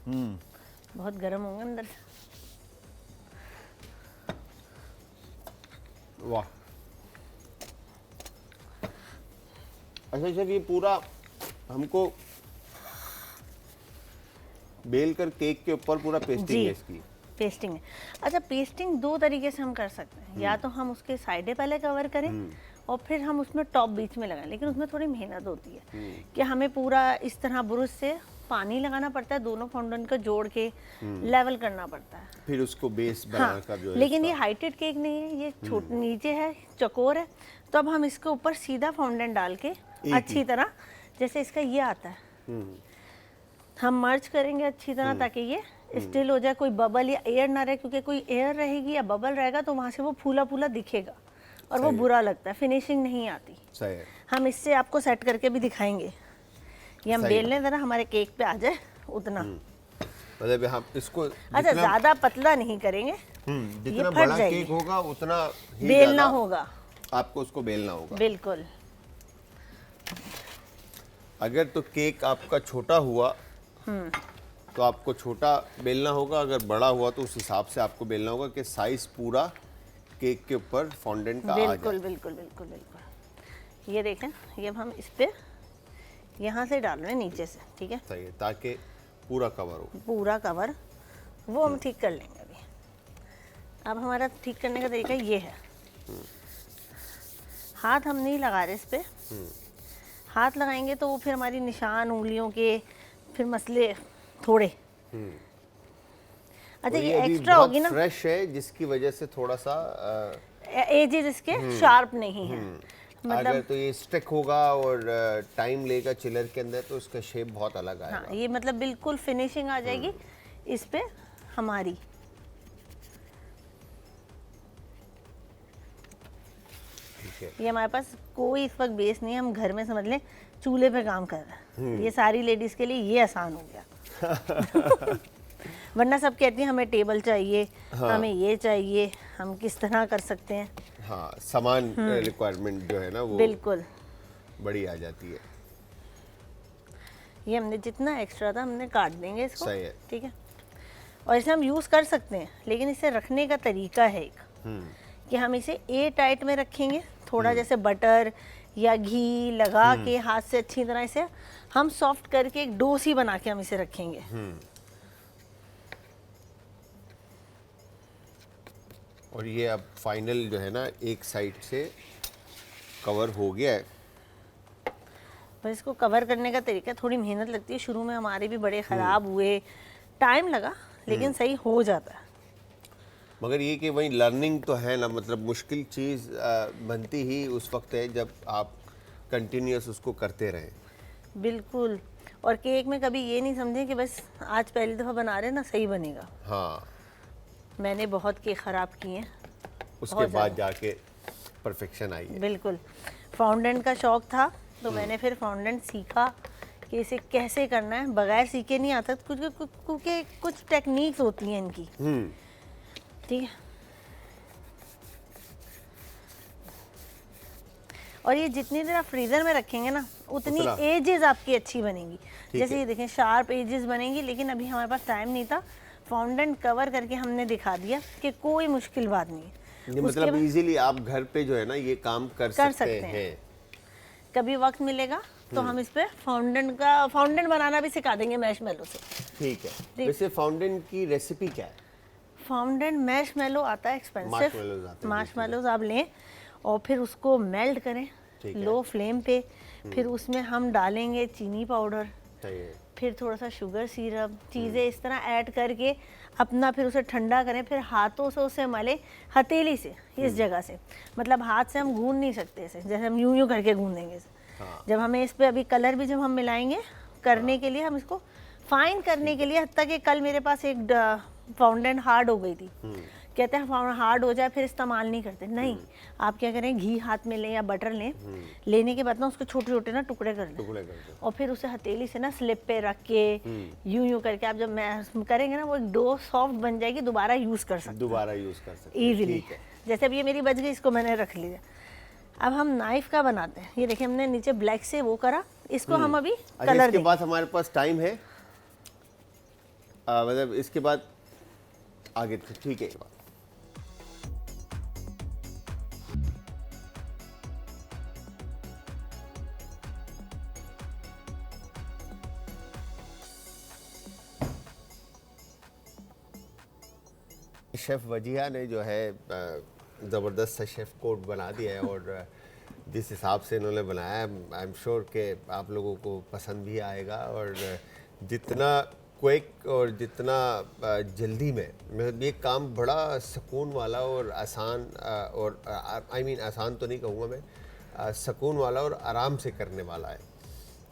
बहुत गर्म होंगे अंदर से। वाह। अच्छा सर, ये पूरा हमको बेल कर केक के ऊपर पूरा पेस्टिंग है इसकी। पेस्टिंग है। अच्छा, पेस्टिंग दो तरीके से हम कर सकते हैं, या तो हम उसके साइडें पहले कवर करें और फिर हम उसमें टॉप बीच में लगाएं, लेकिन उसमें थोड़ी मेहनत होती है कि हमें पूरा इस तरह ब्रश से पानी लगाना पड़ता है, दोनों फॉन्डेंट को जोड़ के लेवल करना पड़ता है, फिर उसको बेस बनाकर जो है लेकिन ये इसका- हाइटेड केक नहीं है, ये छोटे नीचे है, चकोर है, तो अब हम इसके ऊपर सीधा फॉन्डेंट डाल के अच्छी तरह, जैसे इसका ये आता है, हम मर्ज करेंगे अच्छी तरह ताकि ये स्टिल हो जाए, कोई बबल या एयर ना रहे, क्योंकि कोई एयर रहेगी या बबल रहेगा तो वहाँ से वो फूला फूला दिखेगा और वो सही है। बुरा लगता है, फिनिशिंग नहीं आती। सही है। हम इससे आपको सेट करके भी दिखाएंगे, ये हम सही है। बेल लें जरा हमारे केक पे आ जाए उतना। मतलब हम इसको अच्छा, जितना- ज्यादा पतला नहीं करेंगे, जितना फट बड़ा जाएगी। केक होगा उतना ही बेलना ज़्यादा होगा, आपको उसको बेलना होगा। बिल्कुल। अगर तो केक आपका छोटा हुआ तो आपको छोटा बेलना होगा, अगर बड़ा हुआ तो उस हिसाब से आपको बेलना होगा कि साइज पूरा केक के ऊपर फॉन्डेंट का आ बिल्कुल जाए। बिल्कुल बिल्कुल बिल्कुल। ये देखें, ये अब हम इस पे यहाँ से डाल रहे हैं नीचे से, ठीक है, सही है, ताकि पूरा कवर हो। पूरा कवर, वो हम ठीक कर लेंगे अभी। अब हमारा ठीक करने का तरीका ये है, हाथ हम नहीं लगा रहे इस पे, हाथ लगाएंगे तो वो फिर हमारी निशान उंगलियों के फिर मसले थोड़े। अच्छा, और ये अभी एक्स्ट्रा बहुत होगी ना, फ्रेश है, जिसकी वजह से थोड़ा सा एजेस इसके शार्प नहीं है, अगर मतलब तो ये स्टिक होगा और टाइम लेगा चिलर के अंदर तो उसका शेप बहुत अलग आएगा। हाँ, ये मतलब बिल्कुल फिनिशिंग आ जाएगी इस पे हमारी। ठीक है। ये हमारे पास कोई इस वक्त बेस नहीं है, हम घर में समझ लें चूल्हे पे काम कर रहे हैं, ये सारी लेडीज के लिए ये आसान हो गया। वरना सब कहती हैं हमें टेबल चाहिए, हमें ये चाहिए, हम किस तरह कर सकते हैं। हाँ, सामान रिक्वायरमेंट जो है ना वो बिल्कुल, बड़ी आ जाती है। ये हमने जितना एक्स्ट्रा था हमने काट देंगे इसको, सही है। ठीक है। और इसे हम यूज़ कर सकते हैं, लेकिन इसे रखने का तरीका है एक, कि हम इसे एयर टाइट में रखेंगे, थोड़ा जैसे बटर या घी लगा के हाथ से अच्छी तरह इसे हम सॉफ्ट करके एक डो सी बना के हम इसे रखेंगे। और ये अब फाइनल जो है ना एक साइड से कवर हो गया है। बस इसको कवर करने का तरीका, थोड़ी मेहनत लगती है, शुरू में हमारे भी बड़े ख़राब हुए, टाइम लगा, लेकिन सही हो जाता है। मगर ये कि वही लर्निंग तो है ना, मतलब मुश्किल चीज़ बनती ही उस वक्त है जब आप कंटिन्यूअस उसको करते रहें। बिल्कुल, और केक में कभी ये नहीं समझें कि बस आज पहली दफ़ा बना रहे हैं ना सही बनेगा। हाँ, मैंने बहुत केक ख़राब किए हैं, उसके बहुत बाद जाके परफेक्शन आई है। बिल्कुल। फाउंडेंट का शौक था तो मैंने फिर फाउंडेंट सीखा कि इसे कैसे करना है, बगैर सीखे नहीं आता, क्योंकि कुछ टेक्निक्स होती हैं इनकी, ठीक है। और ये जितनी देर आप फ्रीज़र में रखेंगे ना उतनी उतना। एजेस आपकी अच्छी बनेंगी। जैसे है। ये देखें शार्प एजेस बनेंगी, लेकिन अभी हमारे पास टाइम नहीं था, फाउंडेंट कवर करके हमने दिखा दिया कि कोई मुश्किल बात नहीं है। ये उसके मतलब बाद इजीली आप घर पे जो है ना ये काम कर सकते हैं। हैं। कभी वक्त मिलेगा तो हम इस पे फाउंडेंट बनाना भी सिखा देंगे मैशमेलो से। ठीक है। ठीक। वैसे फाउंडेंट की रेसिपी क्या है? फाउंडेंट मैशमेलो आता है मार्शमेलोज आते एक्सपेंसिव, हैं, मार्शमेलोज आप लें और फिर उसको मेल्ट करें ठीक है। लो फ्लेम पे, फिर उसमें हम डालेंगे चीनी पाउडर, सही है। फिर थोड़ा सा शुगर सिरप, चीज़ें इस तरह ऐड करके अपना फिर उसे ठंडा करें, फिर हाथों से उसे मले, हथेली से इस जगह से, मतलब हाथ से हम गूंद नहीं सकते इसे, जैसे हम यूं यूं करके गूंदेंगे इसे। हाँ। जब हमें इस पे अभी कलर भी जब हम मिलाएंगे करने के लिए, हम इसको फाइन करने के लिए, हत्ता कि कल मेरे पास एक फाउंडेंट हार्ड हो गई थी, कहते हैं हार्ड हो जाए फिर इस्तेमाल नहीं करते, नहीं, आप क्या करें, घी हाथ में लें या बटर लें, लेने के बाद ना उसके छोटे छोटे ना टुकड़े कर लें, टुकड़े कर दो। और फिर उसे हथेली से ना स्लिप पे रख के यूं यूं करके आप जब मैं करेंगे ना वो एक डो सॉफ्ट बन जाएगी, दोबारा यूज़ कर सकते दोबारा यूज कर सकते हैं। इजीली। ठीक है। जैसे अब ये मेरी बच गई, इसको मैंने रख लिया। अब हम नाइफ का बनाते हैं, ये देखिए हमने नीचे ब्लैक से वो करा, इसको हम अभी अच्छा, कलर इसके देंगे। बाद हमारे पास टाइम है, मतलब इसके बाद आगे ठीक है। शेफ़ वजीहा ने जो है ज़बरदस्त सा शेफ़ कोट बना दिया है और जिस हिसाब से इन्होंने बनाया आई एम श्योर कि आप लोगों को पसंद भी आएगा। और जितना क्विक और जितना जल्दी में मतलब ये काम बड़ा सुकून वाला और आसान और आई मीन आसान तो नहीं कहूँगा मैं, सुकून वाला और आराम से करने वाला है।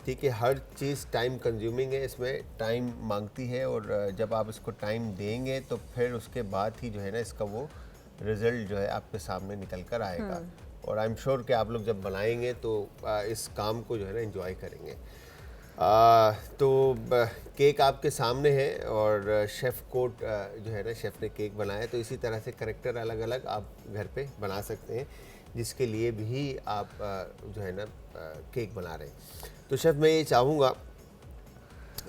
ठीक है, हर चीज़ टाइम कंज्यूमिंग है, इसमें टाइम मांगती है और जब आप इसको टाइम देंगे तो फिर उसके बाद ही जो है ना इसका वो रिज़ल्ट जो है आपके सामने निकल कर आएगा। और आई एम श्योर कि आप लोग जब बनाएंगे तो इस काम को जो है ना एंजॉय करेंगे। तो केक आपके सामने है और शेफ़ कोट जो है ना शेफ़ ने केक बनाया, तो इसी तरह से करैक्टर अलग अलग आप घर पे बना सकते हैं, जिसके लिए भी आप जो है ना केक बना रहे हैं। तो शेफ़ मैं ये चाहूँगा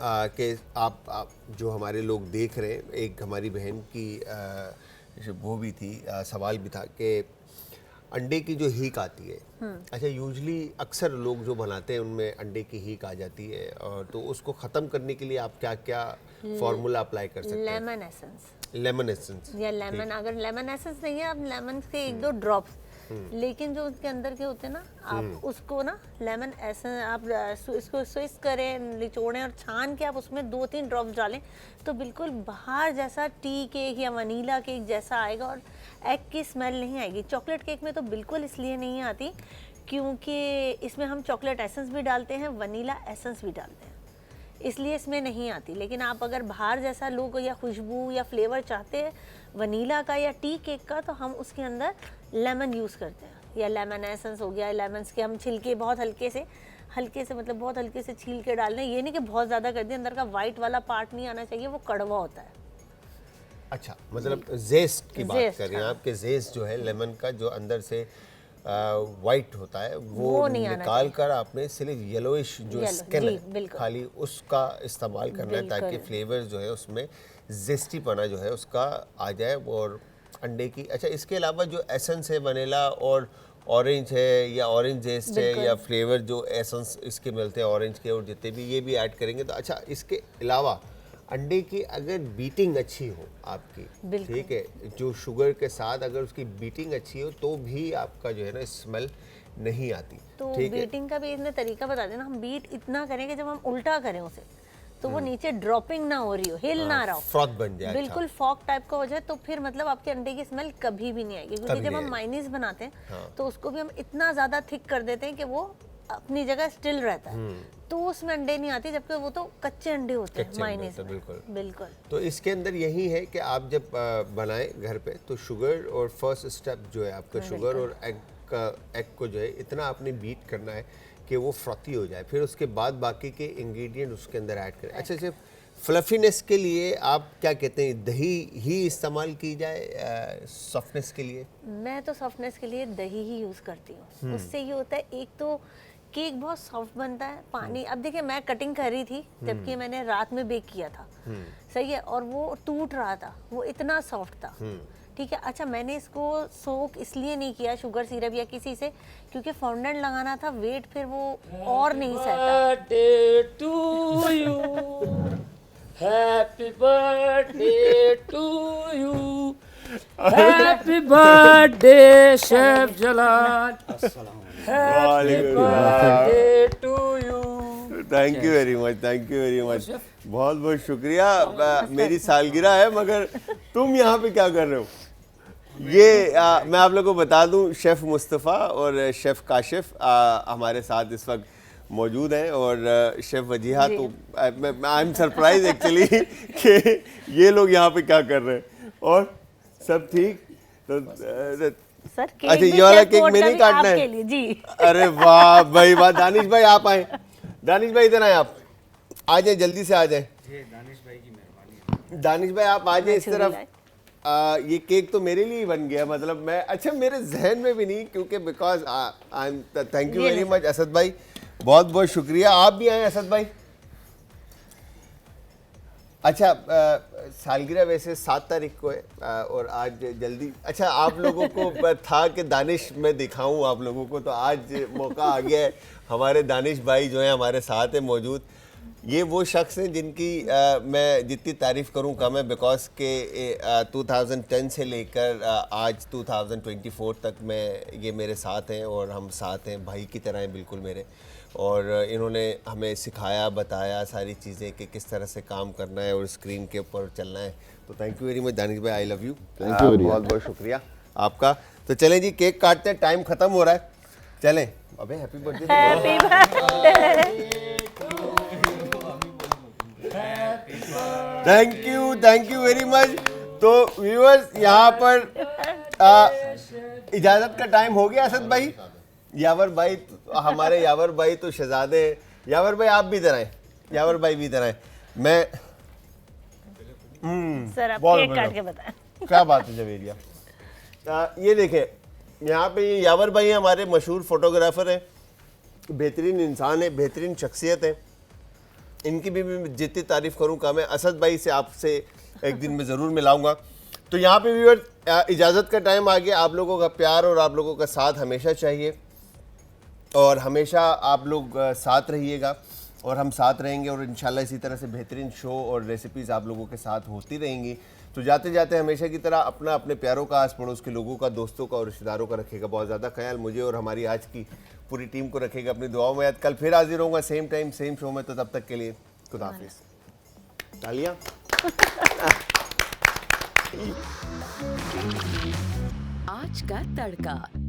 कि आप जो हमारे लोग देख रहे हैं, एक हमारी बहन की वो भी थी सवाल भी था कि अंडे की जो हीक आती है, अच्छा यूजली अक्सर लोग जो बनाते हैं उनमें अंडे की हीक आ जाती है, और तो उसको ख़त्म करने के लिए आप क्या क्या फार्मूला अप्लाई कर सकते हैं? लेमन एसेंस, लेमन एसेंस या लेमन, अगर लेमन एसेंस नहीं है आप लेमन के 1-2 ड्रॉप्स, लेकिन जो उसके अंदर के होते हैं ना आप उसको ना लेमन एसेंस आप इसको स्विच करें, निचोड़ें और छान के आप उसमें 2-3 ड्रॉप्स डालें तो बिल्कुल बाहर जैसा टी केक या वनीला केक जैसा आएगा और एग की स्मेल नहीं आएगी। चॉकलेट केक में तो बिल्कुल इसलिए नहीं आती क्योंकि इसमें हम चॉकलेट एसेंस भी डालते हैं, वनीला एसेंस भी डालते हैं, इसलिए इसमें नहीं आती। लेकिन आप अगर बाहर जैसा लुक या खुशबू या फ्लेवर चाहते हैं वनीला का या टी केक का, तो हम उसके अंदर लेमन यूज़ करते हैं, या लेमन एसेंस हो गया, लेमन्स के हम छिलके बहुत हल्के से मतलब बहुत हल्के से छील के डाल दें, ये नहीं कि बहुत ज़्यादा कर दें, अंदर का वाइट वाला पार्ट नहीं आना चाहिए, वो कड़वा होता है। अच्छा, मतलब जेस्ट की बात कर रहे हैं हाँ। आप कि जेस्ट जो है लेमन का जो अंदर से वाइट होता है वो निकाल कर आपने सिर्फ येलोइश जो स्किन है खाली उसका इस्तेमाल करना है, ताकि फ्लेवर जो है उसमें जेस्टीपना जो है उसका आ जाए और अंडे की। अच्छा, इसके अलावा जो एसेंस है वनीला और ऑरेंज है या ऑरेंज जेस्ट है या फ्लेवर जो एसेंस इसके मिलते हैं ऑरेंज के और जितने भी, ये भी ऐड करेंगे तो अच्छा। इसके अलावा अंडे की अगर बीटिंग अच्छी हो आपकी, ठीक है, जो शुगर के साथ अगर उसकी बीटिंग अच्छी हो तो भी आपका जो है ना स्मेल नहीं आती। तो बीटिंग का भी इसमें तरीका बता देना, हम बीट इतना करें कि जब हम उल्टा करें उसे तो वो नीचे ड्रॉपिंग ना हो रही हो, हिल ना रहा हो, फ्रॉथ बन जाए, बिल्कुल फॉग टाइप का हो जाए, तो फिर मतलब आपके अंडे की स्मेल कभी भी नहीं आएगी। क्योंकि जब हम मायनीज बनाते हैं तो उसको भी हम इतना ज़्यादा थिक कर देते हैं कि वो अपनी जगह स्टिल रहता है, तो उसमें अंडे नहीं आते, जबकि वो तो कच्चे अंडे होते हैं मायनीज में। बिल्कुल। तो इसके अंदर यही है कि आप जब बनाएं घर पे तो शुगर और फर्स्ट स्टेप जो है आपका शुगर और एग को जो है इतना आपने बीट करना है कि वो फ्रॉथी हो जाए, फिर उसके बाद बाकी के इंग्रेडिएंट उसके अंदर ऐड करें। अच्छा, सिर्फ फ्लफीनेस के लिए आप क्या कहते हैं, दही ही इस्तेमाल की जाए सॉफ्टनेस के लिए? मैं तो सॉफ्टनेस के लिए दही ही यूज़ करती हूँ। उससे ये होता है, एक तो केक बहुत सॉफ्ट बनता है। पानी, अब देखिए मैं कटिंग कर रही थी जबकि मैंने रात में बेक किया था, सही है, और वो टूट रहा था, वो इतना सॉफ्ट था, ठीक है। अच्छा, मैंने इसको सोक इसलिए नहीं किया शुगर सिरप या किसी से, क्योंकि फॉन्डेंट लगाना था, वेट फिर वो और नहीं सहता। Happy birthday to you, happy birthday chef Jalal, happy birthday to you. Thank you very much, thank you very much, बहुत बहुत शुक्रिया। मेरी सालगिरह है मगर तुम यहाँ पे क्या कर रहे हो? ये मैं आप लोगों को बता दूं, शेफ़ मुस्तफ़ा और शेफ़ काशिफ हमारे साथ इस वक्त मौजूद हैं और शेफ़ वजीहा, तो आई एम सरप्राइज एक्चुअली कि ये लोग यहाँ पे क्या कर रहे हैं। और सब ठीक? तो सर, अच्छा, ये वाला केक मैंने काटना है जी। अरे वाह भाई वाह। दानिश भाई आप आए, दानिश भाई इधर आए, आप आ जाए, जल्दी से आ जाए। दानिश भाई की मेहरबानी। दानिश भाई आप आ जाए इस तरफ। ये केक तो मेरे लिए ही बन गया, मतलब मैं, अच्छा मेरे जहन में भी नहीं, क्योंकि because I am, thank you very much Asad भाई, बहुत बहुत शुक्रिया। आप भी आए असद भाई। अच्छा, सालगिरह वैसे 7 तारीख को है और आज जल्दी, अच्छा आप लोगों को था कि दानिश मैं दिखाऊं आप लोगों को, तो आज मौका आ गया है। हमारे दानिश भाई जो है हमारे साथ है मौजूद। ये वो शख्स हैं जिनकी मैं जितनी तारीफ़ करूं कम है, बिकॉज के 2010 से लेकर आज 2024 तक ये मेरे साथ हैं और हम साथ हैं, भाई की तरह हैं बिल्कुल मेरे। और इन्होंने हमें सिखाया, बताया सारी चीज़ें कि किस तरह से काम करना है और स्क्रीन के ऊपर चलना है। तो thank you very much Danish भाई, I love you. Thank you very बहुत बहुत शुक्रिया आपका। तो चलें जी, केक काटते हैं, टाइम ख़त्म हो रहा है, चलें। अबे happy birthday. Happy birthday. Thank you very much. तो व्यूअर्स, यहाँ पर इजाज़त का टाइम हो गया। असद भाई, यावर भाई, हमारे यावर भाई तो शहजादे हैं। यावर भाई आप भी इधर आए, यावर भाई भी इधर आए। मैं सर आप बहुत केक बढ़िया। काट के बताएं। क्या बात है जवेरिया। ये देखें, यहाँ पे ये यावर भाई हमारे मशहूर फोटोग्राफर हैं, बेहतरीन इंसान है, बेहतरीन शख्सियत है। इनकी भी मैं जितनी तारीफ़ करूँ कम है। असद भाई से आपसे एक दिन मैं ज़रूर मिलाऊंगा। तो यहाँ पे व्यूअर, इजाज़त का टाइम आ गया। आप लोगों का प्यार और आप लोगों का साथ हमेशा चाहिए और हमेशा आप लोग साथ रहिएगा और हम साथ रहेंगे और इंशाल्लाह इसी तरह से बेहतरीन शो और रेसिपीज़ आप लोगों के साथ होती रहेंगी। तो जाते जाते हमेशा की तरह अपने प्यारों का, आस पड़ोस के लोगों का, दोस्तों का और रिश्तेदारों का रखेगा बहुत ज़्यादा ख्याल। मुझे और हमारी आज की पूरी टीम को रखेगा अपनी दुआओं में याद। कल फिर हाजिर होऊंगा सेम टाइम सेम शो में। तो तब तक के लिए खुदा हाफिज़। तालियां। आज का तड़का।